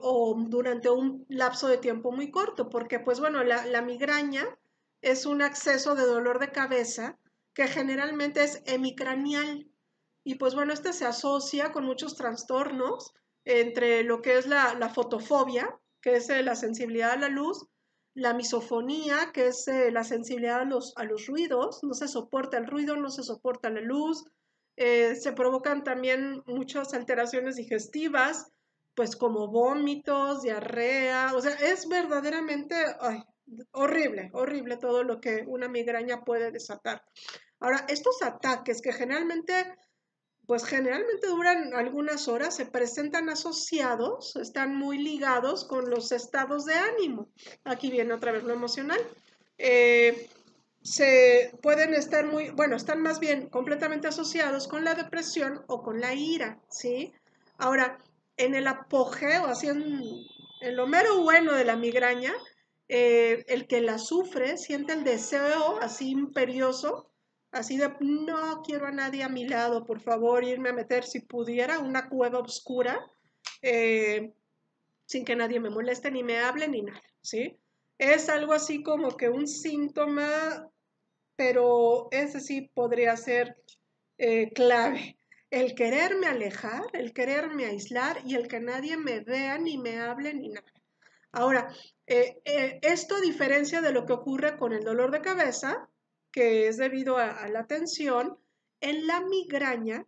o durante un lapso de tiempo muy corto, porque pues bueno, la migraña es un acceso de dolor de cabeza que generalmente es hemicranial. Y pues bueno, este se asocia con muchos trastornos, entre lo que es la fotofobia, que es la sensibilidad a la luz, la misofonía, que es la sensibilidad a los ruidos, no se soporta el ruido, no se soporta la luz, se provocan también muchas alteraciones digestivas, pues como vómitos, diarrea, o sea, es verdaderamente ay, horrible, horrible todo lo que una migraña puede desatar. Ahora, estos ataques que generalmente duran algunas horas, se presentan asociados, están muy ligados con los estados de ánimo. Aquí viene otra vez lo emocional. Eh, Se pueden estar están más bien completamente asociados con la depresión o con la ira, ¿sí? Ahora, en el apogeo, así en lo mero bueno de la migraña, el que la sufre siente el deseo así imperioso, así de no quiero a nadie a mi lado, por favor, irme a meter si pudiera una cueva oscura, eh, sin que nadie me moleste, ni me hable, ni nada, ¿sí? Es algo así como que un síntoma, pero ese sí podría ser clave. El quererme alejar, el quererme aislar y el que nadie me vea, ni me hable, ni nada. Ahora, esto a diferencia de lo que ocurre con el dolor de cabeza, que es debido a la tensión, en la migraña,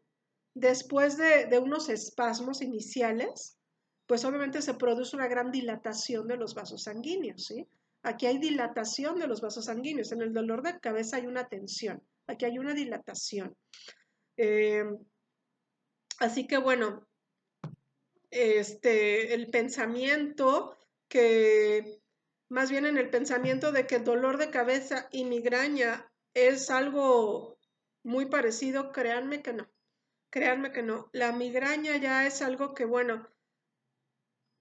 después de unos espasmos iniciales, pues obviamente se produce una gran dilatación de los vasos sanguíneos, ¿sí? Aquí hay dilatación de los vasos sanguíneos. En el dolor de cabeza hay una tensión, aquí hay una dilatación. Eh, Así que bueno, el pensamiento que, más bien en el pensamiento de que el dolor de cabeza y migraña es algo muy parecido, créanme que no. La migraña ya es algo que, bueno,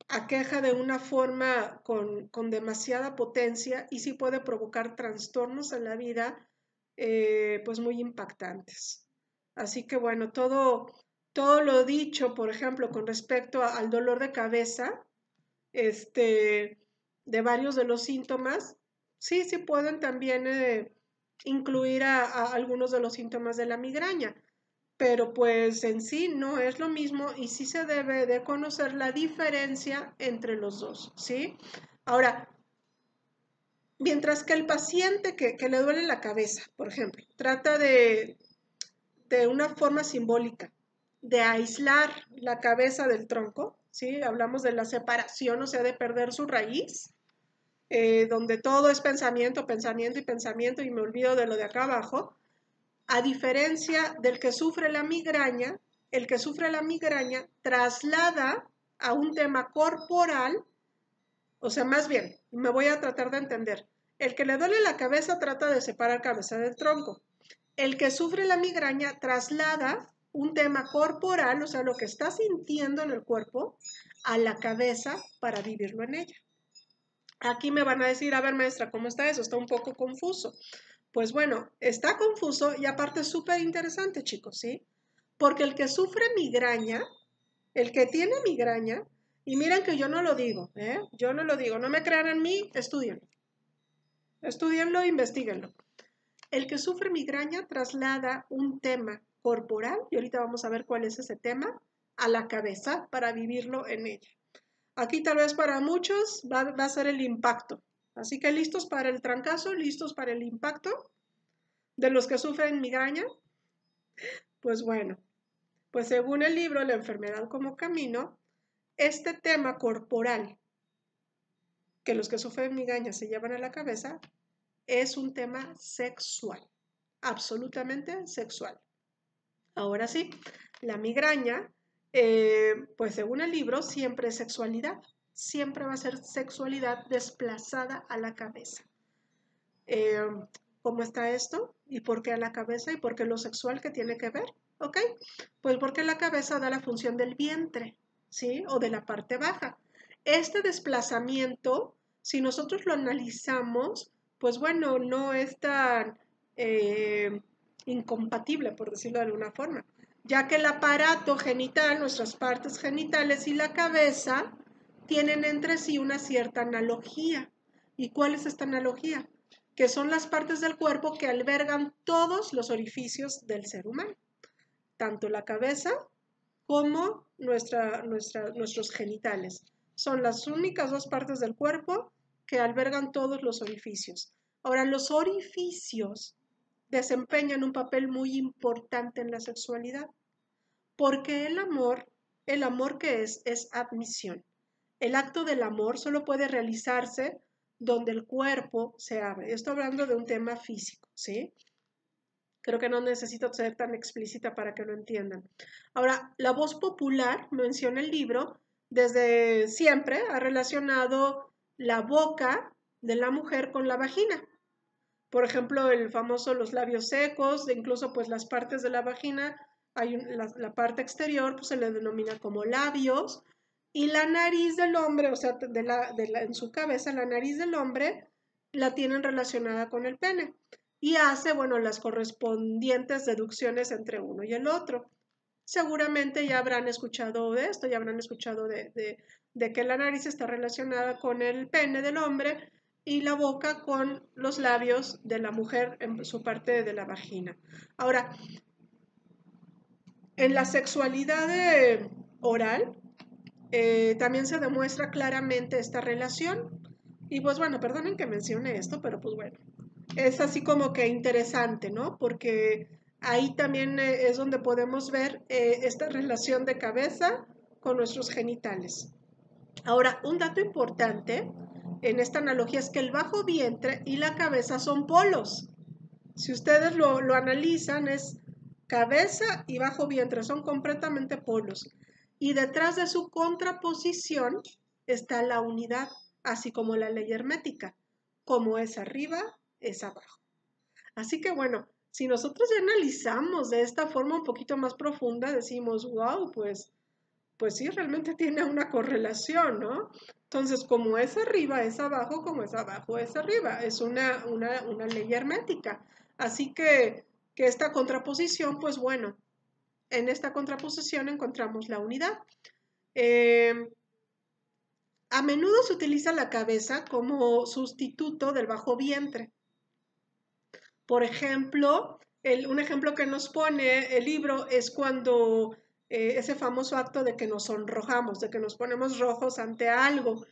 aqueja de una forma con demasiada potencia y sí puede provocar trastornos en la vida, pues muy impactantes. Así que bueno, todo lo dicho, por ejemplo, con respecto al dolor de cabeza, de varios de los síntomas, sí pueden también incluir a algunos de los síntomas de la migraña, pero pues en sí no es lo mismo y sí se debe de conocer la diferencia entre los dos, ¿sí? Ahora, mientras que el paciente que le duele la cabeza, por ejemplo, trata de una forma simbólica de aislar la cabeza del tronco, ¿sí? Hablamos de la separación, o sea, de perder su raíz, donde todo es pensamiento, pensamiento y pensamiento y me olvido de lo de acá abajo. A diferencia del que sufre la migraña, el que sufre la migraña traslada a un tema corporal, o sea, más bien, me voy a tratar de entender. El que le duele la cabeza trata de separar cabeza del tronco. El que sufre la migraña traslada un tema corporal, o sea, lo que está sintiendo en el cuerpo, a la cabeza para vivirlo en ella. Aquí me van a decir, a ver maestra, ¿cómo está eso? Está un poco confuso. Pues bueno, está confuso y aparte es súper interesante, chicos, ¿sí? Porque el que sufre migraña, el que tiene migraña, y miren que yo no lo digo, ¿eh? Yo no lo digo, no me crean en mí, estudienlo. Estudienlo, investiguenlo. El que sufre migraña traslada un tema corporal, y ahorita vamos a ver cuál es ese tema, a la cabeza para vivirlo en ella. Aquí tal vez para muchos va a ser el impacto, Así que listos para el trancazo, listos para el impacto de los que sufren migraña. Pues bueno, pues según el libro La enfermedad como camino, este tema corporal que los que sufren migraña se llevan a la cabeza es un tema sexual, absolutamente sexual. Ahora sí, la migraña, pues según el libro, siempre es sexualidad, siempre va a ser sexualidad desplazada a la cabeza. Eh, ¿Cómo está esto? ¿Y por qué a la cabeza? ¿Y por qué lo sexual que tiene que ver? ¿Ok? Pues porque la cabeza da la función del vientre, ¿sí? O de la parte baja. Este desplazamiento, si nosotros lo analizamos, pues bueno, no es tan incompatible, por decirlo de alguna forma, ya que el aparato genital, nuestras partes genitales y la cabeza tienen entre sí una cierta analogía. ¿Y cuál es esta analogía? Que son las partes del cuerpo que albergan todos los orificios del ser humano, tanto la cabeza como nuestros genitales. Son las únicas dos partes del cuerpo que albergan todos los orificios. Ahora, los orificios desempeñan un papel muy importante en la sexualidad, porque el amor que es admisión. El acto del amor solo puede realizarse donde el cuerpo se abre. Estoy hablando de un tema físico, ¿sí? Creo que no necesito ser tan explícita para que lo entiendan. Ahora, la voz popular, menciona el libro, desde siempre ha relacionado la boca de la mujer con la vagina. Por ejemplo, el famoso los labios secos, incluso pues las partes de la vagina, la parte exterior pues se le denomina como labios, y la nariz del hombre, o sea, en su cabeza, la nariz del hombre la tienen relacionada con el pene y hace, bueno, las correspondientes deducciones entre uno y el otro. Seguramente ya habrán escuchado de esto, ya habrán escuchado de que la nariz está relacionada con el pene del hombre y la boca con los labios de la mujer en su parte de la vagina. Ahora, en la sexualidad oral también se demuestra claramente esta relación. Y pues bueno, perdonen que mencione esto, pero pues bueno, es así como que interesante, ¿no? Porque ahí también es donde podemos ver esta relación de cabeza con nuestros genitales. Ahora, un dato importante en esta analogía es que el bajo vientre y la cabeza son polos. Si ustedes lo analizan, es cabeza y bajo vientre, son completamente polos. Y detrás de su contraposición está la unidad, así como la ley hermética. Como es arriba, es abajo. Así que bueno, si nosotros ya analizamos de esta forma un poquito más profunda, decimos, wow, pues sí, realmente tiene una correlación, ¿no? Entonces, como es arriba, es abajo, como es abajo, es arriba. Es una ley hermética. Así que esta contraposición, pues bueno, en esta contraposición encontramos la unidad. A menudo se utiliza la cabeza como sustituto del bajo vientre. Por ejemplo, un ejemplo que nos pone el libro es cuando ese famoso acto de que nos sonrojamos, de que nos ponemos rojos ante algo,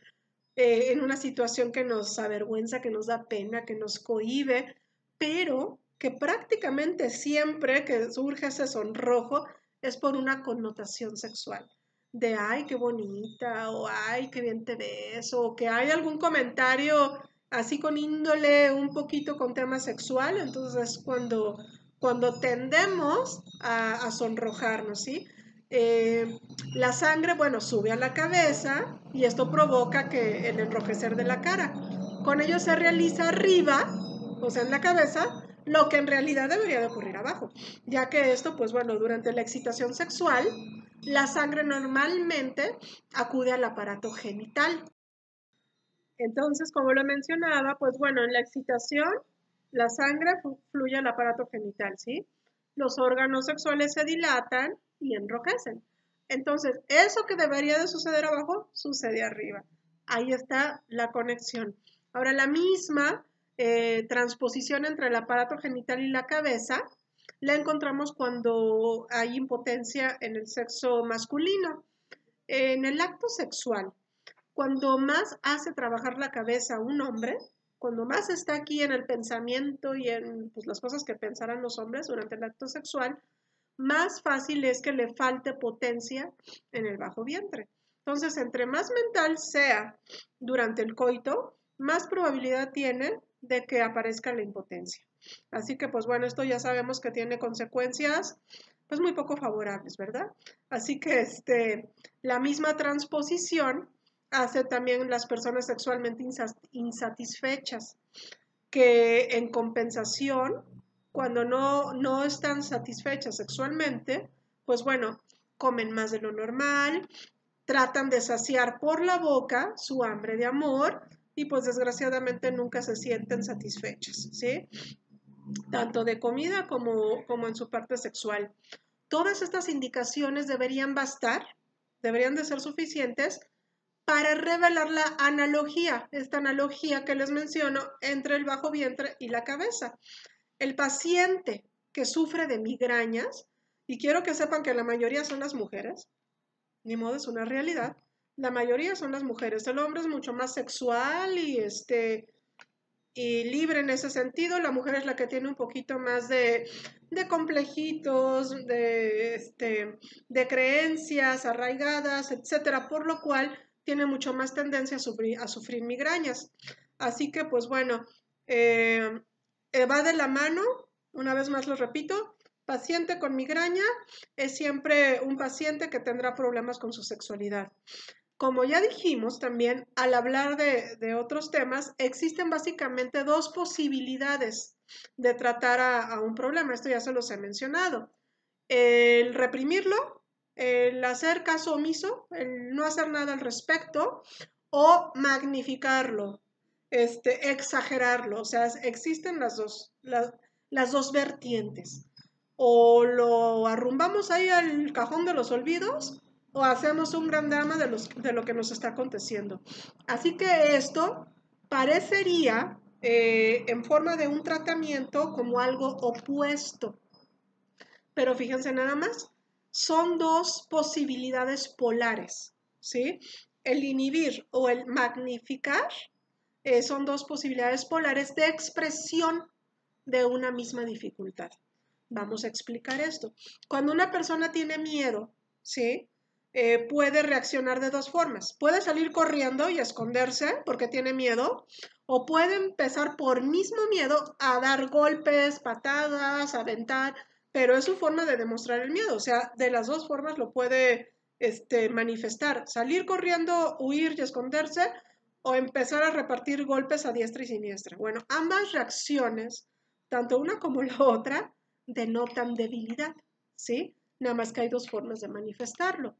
en una situación que nos avergüenza, que nos da pena, que nos cohíbe, pero que prácticamente siempre que surge ese sonrojo es por una connotación sexual. De ay, qué bonita, o ay, qué bien te ves, o que hay algún comentario así con índole un poquito con tema sexual, entonces es cuando tendemos a sonrojarnos, ¿sí? La sangre, bueno, sube a la cabeza y esto provoca que el enrojecer de la cara. Con ello se realiza arriba, o sea, en la cabeza, lo que en realidad debería de ocurrir abajo, ya que esto, pues bueno, durante la excitación sexual, la sangre normalmente acude al aparato genital. Entonces, como lo mencionaba, pues bueno, en la excitación, la sangre fluye al aparato genital, ¿sí? Los órganos sexuales se dilatan y enrojecen. Entonces, eso que debería de suceder abajo, sucede arriba. Ahí está la conexión. Ahora, la misma transposición entre el aparato genital y la cabeza la encontramos cuando hay impotencia en el sexo masculino. En el acto sexual, cuando más hace trabajar la cabeza un hombre, cuando más está aquí en el pensamiento y en pues, las cosas que pensarán los hombres durante el acto sexual, más fácil es que le falte potencia en el bajo vientre. Entonces, entre más mental sea durante el coito, más probabilidad tiene de que aparezca la impotencia. Así que, pues bueno, esto ya sabemos que tiene consecuencias pues muy poco favorables, ¿verdad? Así que la misma transposición hace también las personas sexualmente insatisfechas, que en compensación, cuando no están satisfechas sexualmente, pues bueno, comen más de lo normal, tratan de saciar por la boca su hambre de amor y pues desgraciadamente nunca se sienten satisfechas, ¿sí? Tanto de comida como en su parte sexual. Todas estas indicaciones deberían bastar, deberían de ser suficientes para revelar la analogía, esta analogía que les menciono entre el bajo vientre y la cabeza. El paciente que sufre de migrañas, y quiero que sepan que la mayoría son las mujeres, ni modo es una realidad, la mayoría son las mujeres, el hombre es mucho más sexual y libre en ese sentido, la mujer es la que tiene un poquito más de complejitos, de creencias arraigadas, etcétera, por lo cual tiene mucho más tendencia a sufrir migrañas. Así que, pues bueno, va de la mano, una vez más lo repito, paciente con migraña es siempre un paciente que tendrá problemas con su sexualidad. Como ya dijimos también, al hablar de otros temas, existen básicamente dos posibilidades de tratar a un problema. Esto ya se los he mencionado. El reprimirlo, el hacer caso omiso, el no hacer nada al respecto, o magnificarlo, exagerarlo. O sea, existen las dos vertientes. O lo arrumbamos ahí al cajón de los olvidos, o hacemos un gran drama de lo que nos está aconteciendo. Así que esto parecería en forma de un tratamiento como algo opuesto. Pero fíjense nada más, son dos posibilidades polares, ¿sí? El inhibir o el magnificar son dos posibilidades polares de expresión de una misma dificultad. Vamos a explicar esto. Cuando una persona tiene miedo, ¿sí? Puede reaccionar de dos formas. Puede salir corriendo y esconderse porque tiene miedo, o puede empezar por mismo miedo a dar golpes, patadas, aventar, pero es su forma de demostrar el miedo. O sea, de las dos formas lo puede manifestar. Salir corriendo, huir y esconderse, o empezar a repartir golpes a diestra y siniestra. Bueno, ambas reacciones, tanto una como la otra, denotan debilidad, ¿sí? Nada más que hay dos formas de manifestarlo.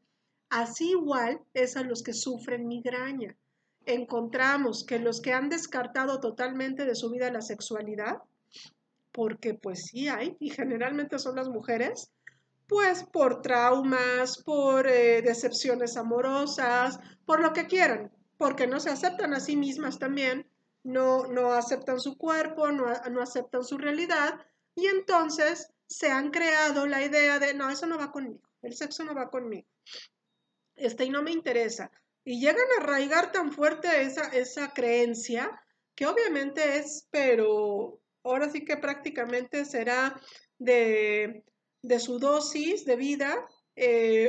Así igual es a los que sufren migraña. Encontramos que los que han descartado totalmente de su vida la sexualidad, porque pues sí hay, y generalmente son las mujeres, pues por traumas, por decepciones amorosas, por lo que quieran, porque no se aceptan a sí mismas también, no aceptan su cuerpo, no aceptan su realidad, y entonces se han creado la idea de, no, eso no va conmigo, el sexo no va conmigo, y no me interesa. Y llegan a arraigar tan fuerte esa creencia, que obviamente es, pero ahora sí que prácticamente será de, de su dosis de vida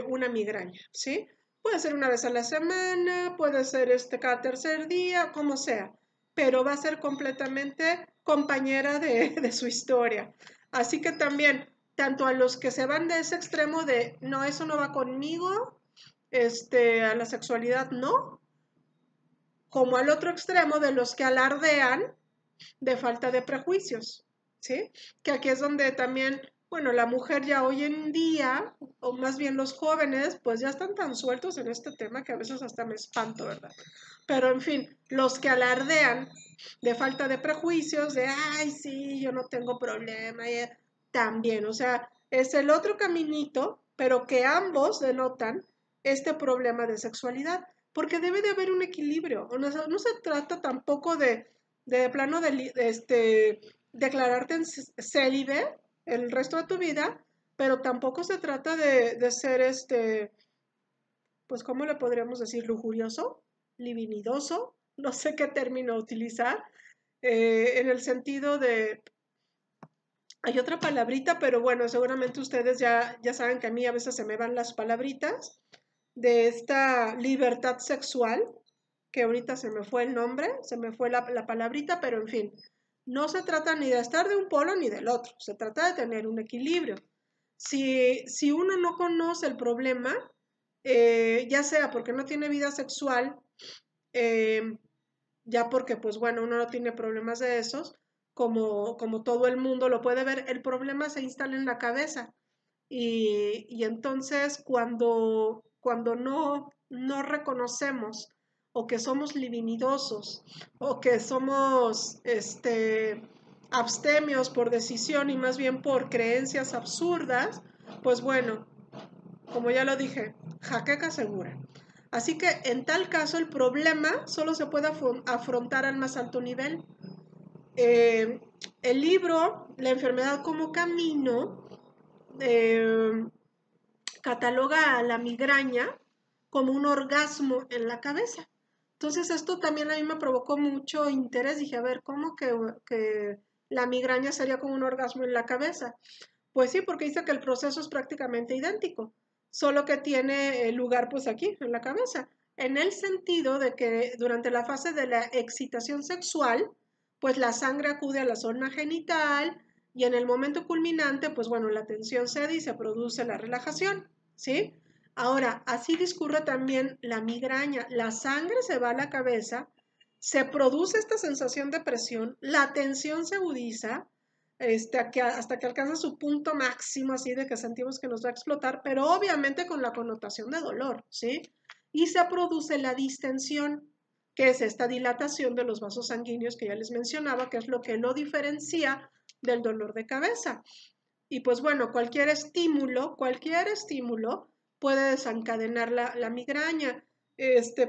una migraña, ¿sí? Puede ser una vez a la semana, puede ser cada tercer día, como sea, pero va a ser completamente compañera de su historia. Así que también, tanto a los que se van de ese extremo de, no, eso no va conmigo, a la sexualidad no, como al otro extremo de los que alardean de falta de prejuicios, ¿sí? Que aquí es donde también, bueno, la mujer ya hoy en día, o más bien los jóvenes, pues ya están tan sueltos en este tema que a veces hasta me espanto, ¿verdad? Pero en fin, los que alardean de falta de prejuicios, de, ay, sí, yo no tengo problema, también, o sea, es el otro caminito, pero que ambos denotan este problema de sexualidad, porque debe de haber un equilibrio, no se trata tampoco de plano declararte en célibe el resto de tu vida, pero tampoco se trata de ser pues, ¿cómo le podríamos decir? Lujurioso, libidinoso, no sé qué término utilizar, en el sentido de, hay otra palabrita, pero bueno, seguramente ustedes ya saben que a mí a veces se me van las palabritas, de esta libertad sexual, que ahorita se me fue el nombre, se me fue la palabrita, pero en fin, no se trata ni de estar de un polo ni del otro, se trata de tener un equilibrio. Si uno no conoce el problema, ya sea porque no tiene vida sexual, eh, ya porque pues bueno, uno no tiene problemas de esos, como todo el mundo lo puede ver, el problema se instala en la cabeza. Y entonces cuando no reconocemos o que somos libidinosos o que somos abstemios por decisión y más bien por creencias absurdas, pues bueno, como ya lo dije, jaqueca segura. Así que en tal caso el problema solo se puede afrontar al más alto nivel. Eh, el libro, La enfermedad como camino, eh, cataloga a la migraña como un orgasmo en la cabeza. Entonces esto también a mí me provocó mucho interés. Dije, a ver, ¿cómo que la migraña sería como un orgasmo en la cabeza? Pues sí, porque dice que el proceso es prácticamente idéntico, solo que tiene lugar pues aquí, en la cabeza, en el sentido de que durante la fase de la excitación sexual, pues la sangre acude a la zona genital y en el momento culminante, pues bueno, la tensión cede y se produce la relajación, ¿sí? Ahora, así discurre también la migraña. La sangre se va a la cabeza, se produce esta sensación de presión, la tensión se agudiza, hasta que alcanza su punto máximo, así de que sentimos que nos va a explotar, pero obviamente con la connotación de dolor, ¿sí? Y se produce la distensión, que es esta dilatación de los vasos sanguíneos que ya les mencionaba, que es lo que lo diferencia del dolor de cabeza. Y pues bueno, cualquier estímulo puede desencadenar la migraña.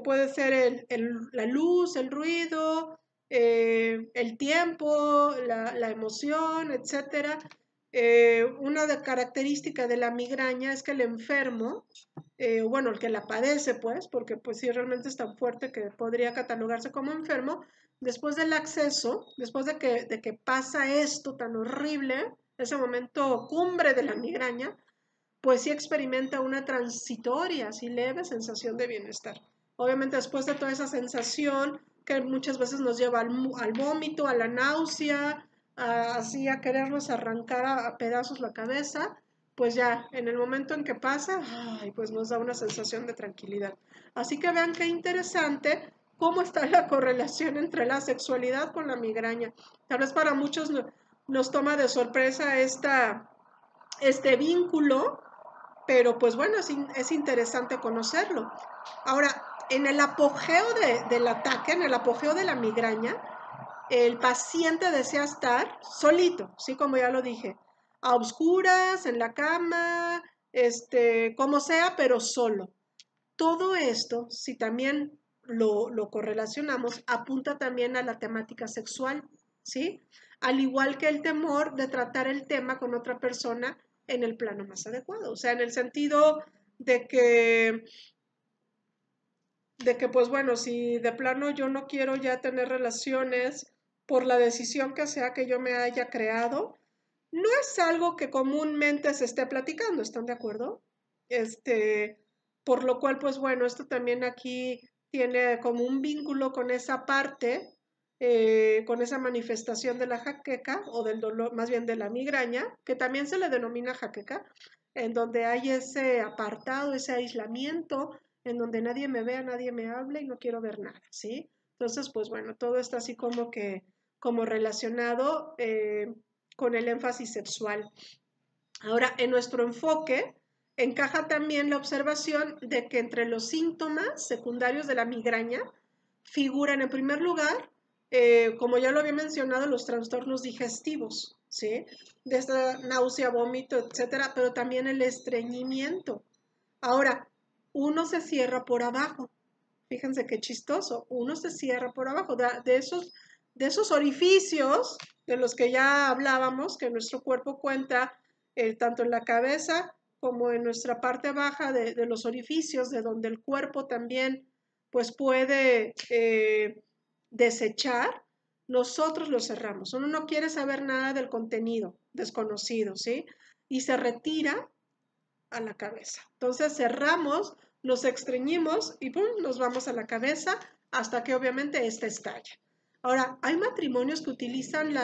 Puede ser la luz, el ruido, el tiempo, la emoción, etcétera. Una característica de la migraña es que el enfermo, bueno, el que la padece, pues, porque pues sí realmente es tan fuerte que podría catalogarse como enfermo, después del acceso, después de que pasa esto tan horrible, ese momento cumbre de la migraña, pues sí experimenta una transitoria, así leve sensación de bienestar. Obviamente después de toda esa sensación que muchas veces nos lleva al vómito, a la náusea, así a querernos arrancar a pedazos la cabeza, pues ya en el momento en que pasa, ay, pues nos da una sensación de tranquilidad. Así que vean qué interesante cómo está la correlación entre la sexualidad con la migraña. Tal vez para muchos nos toma de sorpresa este vínculo, pero pues bueno, es interesante conocerlo. Ahora, en el apogeo del ataque, en el apogeo de la migraña, el paciente desea estar solito, ¿sí? Como ya lo dije, a oscuras, en la cama, como sea, pero solo. Todo esto, si también lo correlacionamos, apunta también a la temática sexual, ¿sí? Al igual que el temor de tratar el tema con otra persona en el plano más adecuado, o sea, en el sentido de que, pues bueno, si de plano yo no quiero ya tener relaciones por la decisión que sea que yo me haya creado, no es algo que comúnmente se esté platicando, ¿están de acuerdo? Por lo cual, pues bueno, esto también aquí tiene como un vínculo con esa parte, con esa manifestación de la jaqueca o del dolor, más bien de la migraña, que también se le denomina jaqueca, en donde hay ese apartado, ese aislamiento, en donde nadie me vea, nadie me hable y no quiero ver nada, ¿sí? Entonces, pues bueno, todo está así como relacionado con el énfasis sexual. Ahora, en nuestro enfoque encaja también la observación de que entre los síntomas secundarios de la migraña figuran en primer lugar, como ya lo había mencionado, los trastornos digestivos, ¿sí? De esta náusea, vómito, etcétera, pero también el estreñimiento. Ahora, uno se cierra por abajo. Fíjense qué chistoso. Uno se cierra por abajo. De esos orificios de los que ya hablábamos, que nuestro cuerpo cuenta tanto en la cabeza como en nuestra parte baja de los orificios, de donde el cuerpo también pues puede desechar, nosotros lo cerramos. Uno no quiere saber nada del contenido desconocido, ¿sí? Y se retira a la cabeza. Entonces cerramos, nos extrañimos y ¡pum!, nos vamos a la cabeza hasta que obviamente esta estalla. Ahora, hay matrimonios que utilizan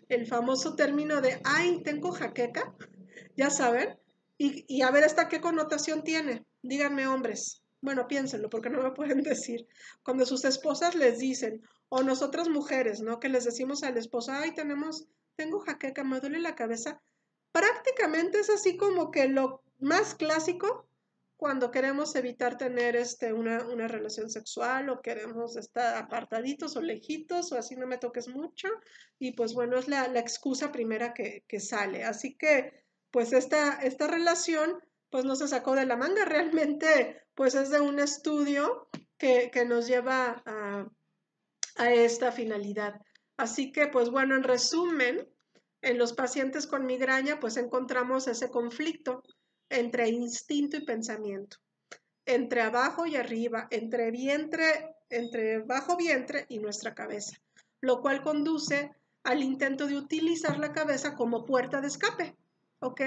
el famoso término de, ay, tengo jaqueca, ya saben, y a ver hasta qué connotación tiene. Díganme, hombres. Bueno, piénsenlo, porque no me pueden decir. Cuando sus esposas les dicen, o nosotras mujeres, ¿no? Que les decimos al esposo, ay, tengo jaqueca, me duele la cabeza. Prácticamente es así como que lo más clásico cuando queremos evitar tener una relación sexual o queremos estar apartaditos o lejitos o así no me toques mucho. Y pues bueno, es la excusa primera que sale. Así que pues esta relación pues no se sacó de la manga, realmente pues es de un estudio que nos lleva a esta finalidad. Así que pues bueno, en resumen, en los pacientes con migraña pues encontramos ese conflicto entre instinto y pensamiento, entre abajo y arriba, entre bajo vientre y nuestra cabeza, lo cual conduce al intento de utilizar la cabeza como puerta de escape, ¿ok?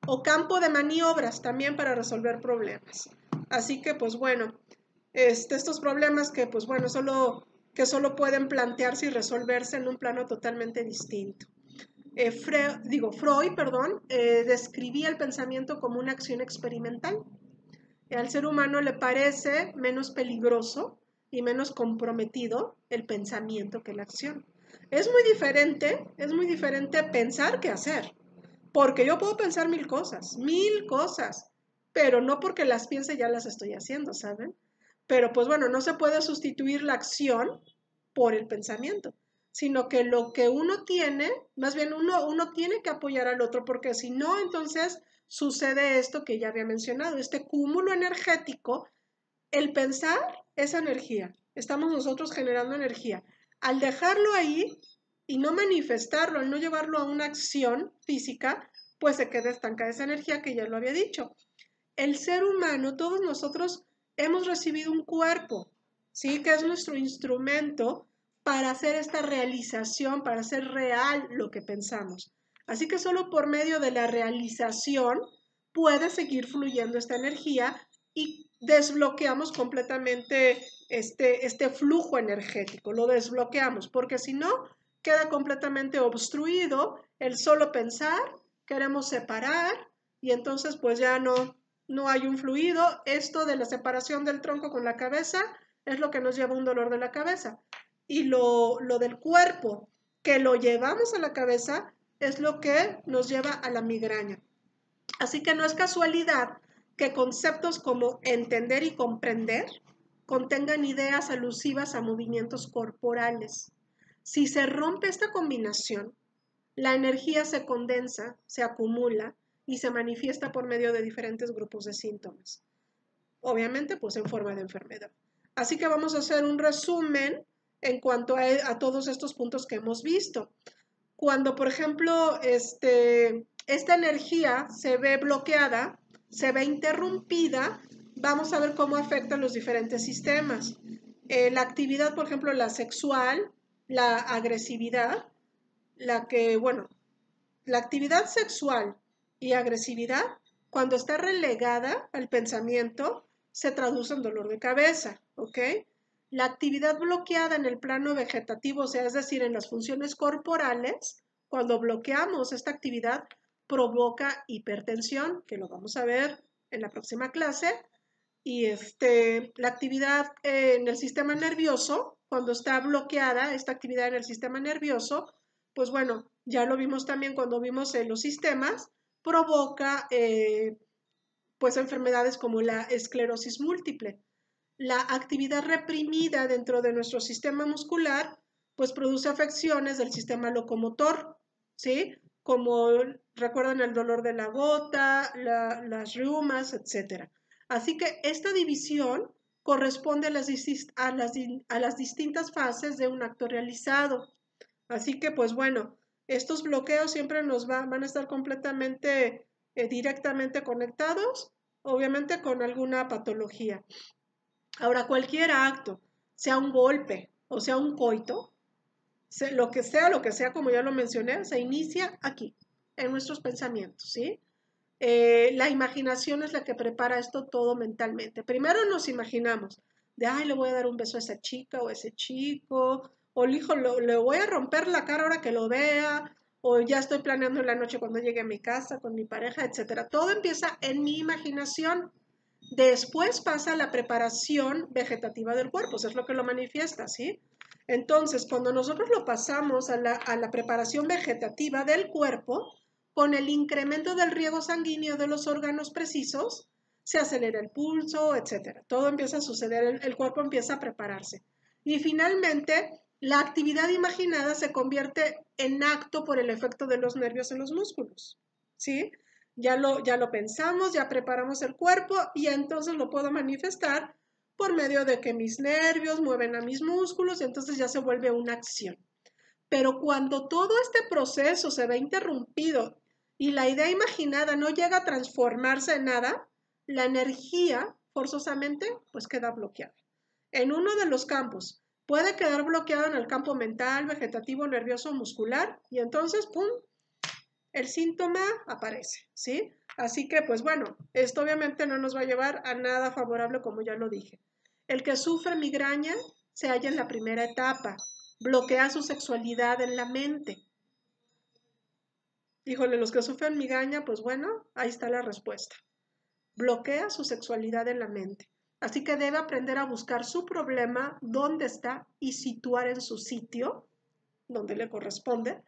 O campo de maniobras también para resolver problemas. Así que pues bueno, estos problemas que pues bueno, solo pueden plantearse y resolverse en un plano totalmente distinto. Freud, describía el pensamiento como una acción experimental. Al ser humano le parece menos peligroso y menos comprometido el pensamiento que la acción. Es muy diferente pensar que hacer, porque yo puedo pensar mil cosas, pero no porque las piense ya las estoy haciendo, ¿saben? Pero pues bueno, no se puede sustituir la acción por el pensamiento, sino que lo que uno tiene, más bien uno tiene que apoyar al otro, porque si no, entonces sucede esto que ya había mencionado, este cúmulo energético. El pensar es energía, estamos nosotros generando energía. Al dejarlo ahí y no manifestarlo, al no llevarlo a una acción física, pues se queda estancada esa energía que ya lo había dicho. El ser humano, todos nosotros hemos recibido un cuerpo, ¿sí? Que es nuestro instrumento para hacer esta realización, para hacer real lo que pensamos. Así que solo por medio de la realización puede seguir fluyendo esta energía y desbloqueamos completamente este flujo energético, lo desbloqueamos, porque si no, queda completamente obstruido el solo pensar, queremos separar y entonces pues ya no hay un fluido. Esto de la separación del tronco con la cabeza es lo que nos lleva a un dolor de la cabeza. Y lo del cuerpo, que lo llevamos a la cabeza, es lo que nos lleva a la migraña. Así que no es casualidad que conceptos como entender y comprender contengan ideas alusivas a movimientos corporales. Si se rompe esta combinación, la energía se condensa, se acumula y se manifiesta por medio de diferentes grupos de síntomas. Obviamente, pues en forma de enfermedad. Así que vamos a hacer un resumen en cuanto a todos estos puntos que hemos visto. Cuando, por ejemplo, esta energía se ve bloqueada, se ve interrumpida, vamos a ver cómo afectan los diferentes sistemas. La actividad, por ejemplo, la sexual, la agresividad, la actividad sexual y agresividad, cuando está relegada al pensamiento, se traduce en dolor de cabeza, ¿ok? La actividad bloqueada en el plano vegetativo, o sea, es decir, en las funciones corporales, cuando bloqueamos esta actividad, provoca hipertensión, que lo vamos a ver en la próxima clase, y la actividad en el sistema nervioso, cuando está bloqueada esta actividad en el sistema nervioso, pues bueno, ya lo vimos también cuando vimos los sistemas, provoca pues enfermedades como la esclerosis múltiple. La actividad reprimida dentro de nuestro sistema muscular pues produce afecciones del sistema locomotor, ¿sí? Como recuerdan el dolor de la gota, las reumas, etc. Así que esta división corresponde a las distintas fases de un acto realizado. Así que, pues bueno, estos bloqueos siempre van a estar completamente, directamente conectados, obviamente con alguna patología. Ahora, cualquier acto, sea un golpe o sea un coito, lo que sea, como ya lo mencioné, se inicia aquí, en nuestros pensamientos, ¿sí? La imaginación es la que prepara esto todo mentalmente. Primero nos imaginamos de, ay, le voy a dar un beso a esa chica o a ese chico, o el hijo, le voy a romper la cara ahora que lo vea, o ya estoy planeando en la noche cuando llegue a mi casa con mi pareja, etcétera. Todo empieza en mi imaginación. Después pasa la preparación vegetativa del cuerpo, eso es lo que lo manifiesta, ¿sí? Entonces, cuando nosotros lo pasamos a la preparación vegetativa del cuerpo, con el incremento del riego sanguíneo de los órganos precisos, se acelera el pulso, etcétera. Todo empieza a suceder, el cuerpo empieza a prepararse. Y finalmente, la actividad imaginada se convierte en acto por el efecto de los nervios en los músculos, ¿sí? Ya lo pensamos, ya preparamos el cuerpo y entonces lo puedo manifestar por medio de que mis nervios mueven a mis músculos y entonces ya se vuelve una acción. Pero cuando todo este proceso se ve interrumpido y la idea imaginada no llega a transformarse en nada, la energía forzosamente pues queda bloqueada. En uno de los campos puede quedar bloqueado en el campo mental, vegetativo, nervioso, muscular y entonces, ¡pum!, el síntoma aparece, ¿sí? Así que, pues bueno, esto obviamente no nos va a llevar a nada favorable, como ya lo dije. El que sufre migraña se halla en la primera etapa, bloquea su sexualidad en la mente. Híjole, los que sufren migraña, pues bueno, ahí está la respuesta. Bloquea su sexualidad en la mente. Así que debe aprender a buscar su problema, dónde está y situar en su sitio, donde le corresponde,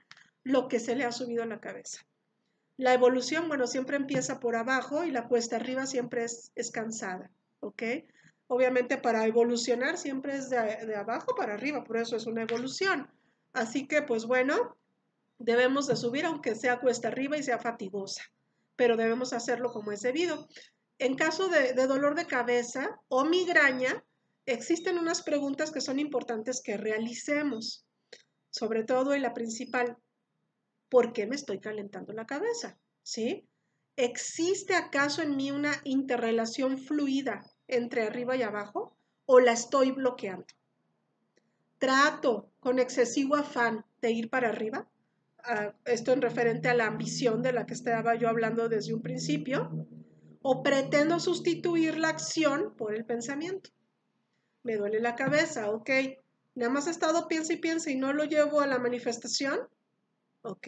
lo que se le ha subido a la cabeza. La evolución, bueno, siempre empieza por abajo y la cuesta arriba siempre es cansada, ¿ok? Obviamente para evolucionar siempre es de abajo para arriba, por eso es una evolución. Así que, pues bueno, debemos de subir aunque sea cuesta arriba y sea fatigosa, pero debemos hacerlo como es debido. En caso de dolor de cabeza o migraña, existen unas preguntas que son importantes que realicemos, sobre todo y la principal, ¿por qué me estoy calentando la cabeza? ¿Sí? ¿Existe acaso en mí una interrelación fluida entre arriba y abajo o la estoy bloqueando? ¿Trato con excesivo afán de ir para arriba? Esto en referente a la ambición de la que estaba yo hablando desde un principio. ¿O pretendo sustituir la acción por el pensamiento? Me duele la cabeza, ok. Nada más he estado piensa y piensa y no lo llevo a la manifestación. ¿Ok?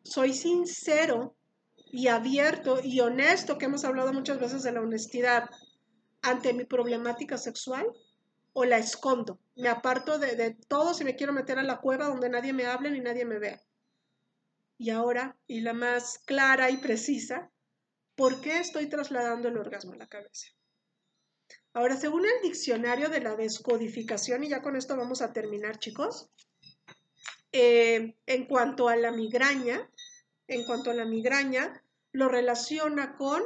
Soy sincero y abierto y honesto, que hemos hablado muchas veces de la honestidad, ante mi problemática sexual, o la escondo, me aparto de todo si me quiero meter a la cueva donde nadie me hable ni nadie me vea. Y ahora, y la más clara y precisa, ¿por qué estoy trasladando el orgasmo a la cabeza? Ahora, según el diccionario de la descodificación, y ya con esto vamos a terminar, chicos, en cuanto a la migraña, lo relaciona con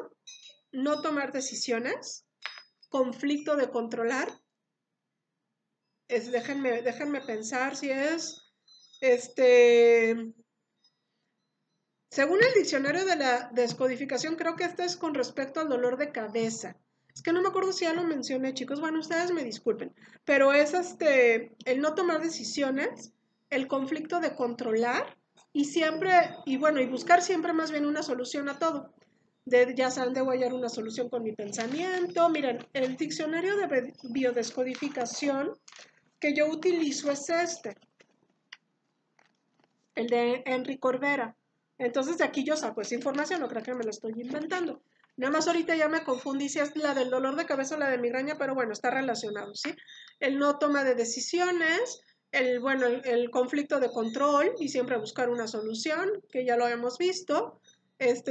no tomar decisiones, conflicto de controlar. Déjenme pensar si es, según el diccionario de la descodificación, creo que esto es con respecto al dolor de cabeza. Es que no me acuerdo si ya lo mencioné, chicos. Bueno, ustedes me disculpen, pero es el no tomar decisiones, el conflicto de controlar y siempre, y bueno, y buscar siempre más bien una solución a todo. Ya saben, debo hallar una solución con mi pensamiento. Miren, el diccionario de biodescodificación que yo utilizo es el de Henry Corbera. Entonces de aquí yo saco esa información, no creo que me lo estoy inventando. Nada más ahorita ya me confundí si es la del dolor de cabeza o la de migraña, pero bueno, está relacionado, ¿sí? El no toma de decisiones, el conflicto de control y siempre buscar una solución, que ya lo hemos visto,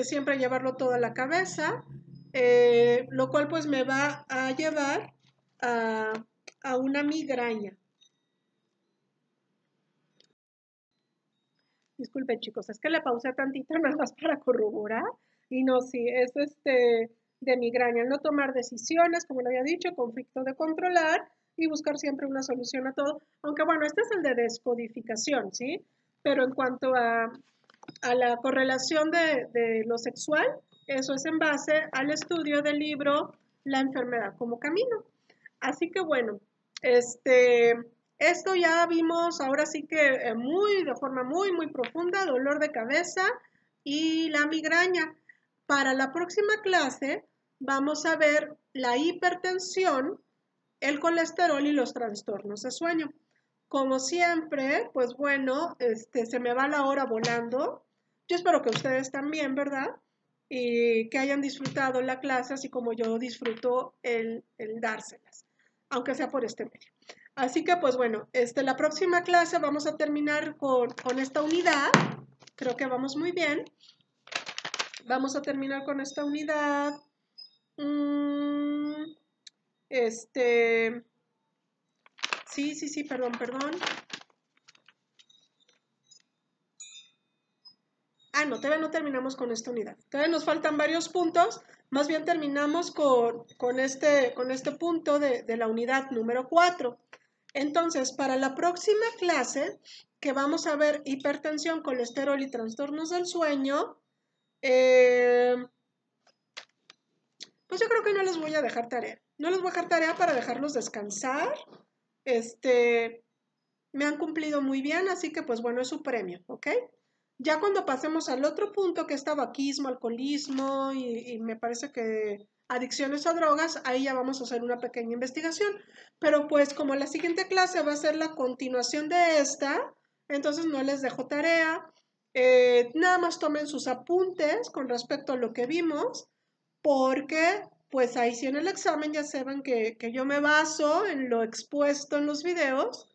siempre llevarlo todo a la cabeza, lo cual pues me va a llevar a una migraña. Disculpen, chicos, es que le pausé tantito nada más para corroborar. Y no, sí, es de migraña, el no tomar decisiones, como le había dicho, conflicto de controlar y buscar siempre una solución a todo. Aunque bueno, este es el de descodificación, ¿sí? Pero en cuanto a la correlación de lo sexual, eso es en base al estudio del libro La enfermedad como camino. Así que bueno, esto ya vimos ahora sí que de forma muy profunda, dolor de cabeza y la migraña. Para la próxima clase vamos a ver la hipertensión, el colesterol y los trastornos de sueño. Como siempre, pues bueno, se me va la hora volando. Yo espero que ustedes también, ¿verdad? Y que hayan disfrutado la clase así como yo disfruto el dárselas, aunque sea por este medio. Así que pues bueno, la próxima clase vamos a terminar con esta unidad. Creo que vamos muy bien. Vamos a terminar con esta unidad. Mm, sí, perdón. No, todavía no terminamos con esta unidad. Todavía nos faltan varios puntos. Más bien terminamos con este punto de la unidad número 4. Entonces, para la próxima clase, que vamos a ver hipertensión, colesterol y trastornos del sueño, pues yo creo que no les voy a dejar tarea. No les voy a dejar tarea para dejarlos descansar. Me han cumplido muy bien, así que pues bueno, es su premio, ¿ok? Ya cuando pasemos al otro punto, que es tabaquismo, alcoholismo y me parece que adicciones a drogas, ahí ya vamos a hacer una pequeña investigación. Pero pues como la siguiente clase va a ser la continuación de esta, entonces no les dejo tarea. Nada más tomen sus apuntes con respecto a lo que vimos, porque pues ahí sí en el examen ya saben que yo me baso en lo expuesto en los videos.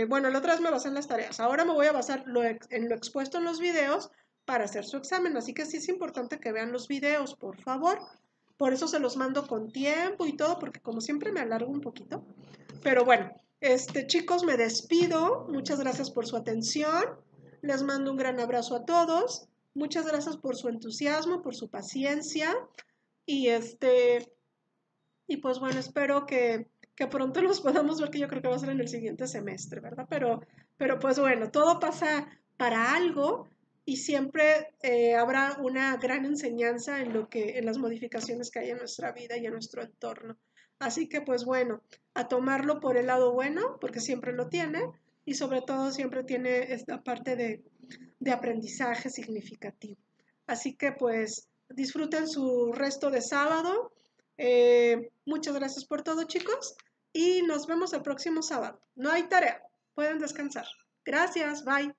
Bueno, la otra vez me basé en las tareas, ahora me voy a basar en lo expuesto en los videos para hacer su examen, así que sí es importante que vean los videos, por favor. Por eso se los mando con tiempo y todo, porque como siempre me alargo un poquito. Pero bueno, chicos, me despido. Muchas gracias por su atención. Les mando un gran abrazo a todos. Muchas gracias por su entusiasmo, por su paciencia. Y y pues bueno, espero que pronto los podamos ver, que yo creo que va a ser en el siguiente semestre, ¿verdad? Pero pues bueno, todo pasa para algo y siempre habrá una gran enseñanza en las modificaciones que hay en nuestra vida y en nuestro entorno. Así que pues bueno, a tomarlo por el lado bueno, porque siempre lo tiene, y sobre todo siempre tiene esta parte de aprendizaje significativo. Así que pues disfruten su resto de sábado. Muchas gracias por todo, chicos, y nos vemos el próximo sábado. No hay tarea, pueden descansar. Gracias, bye.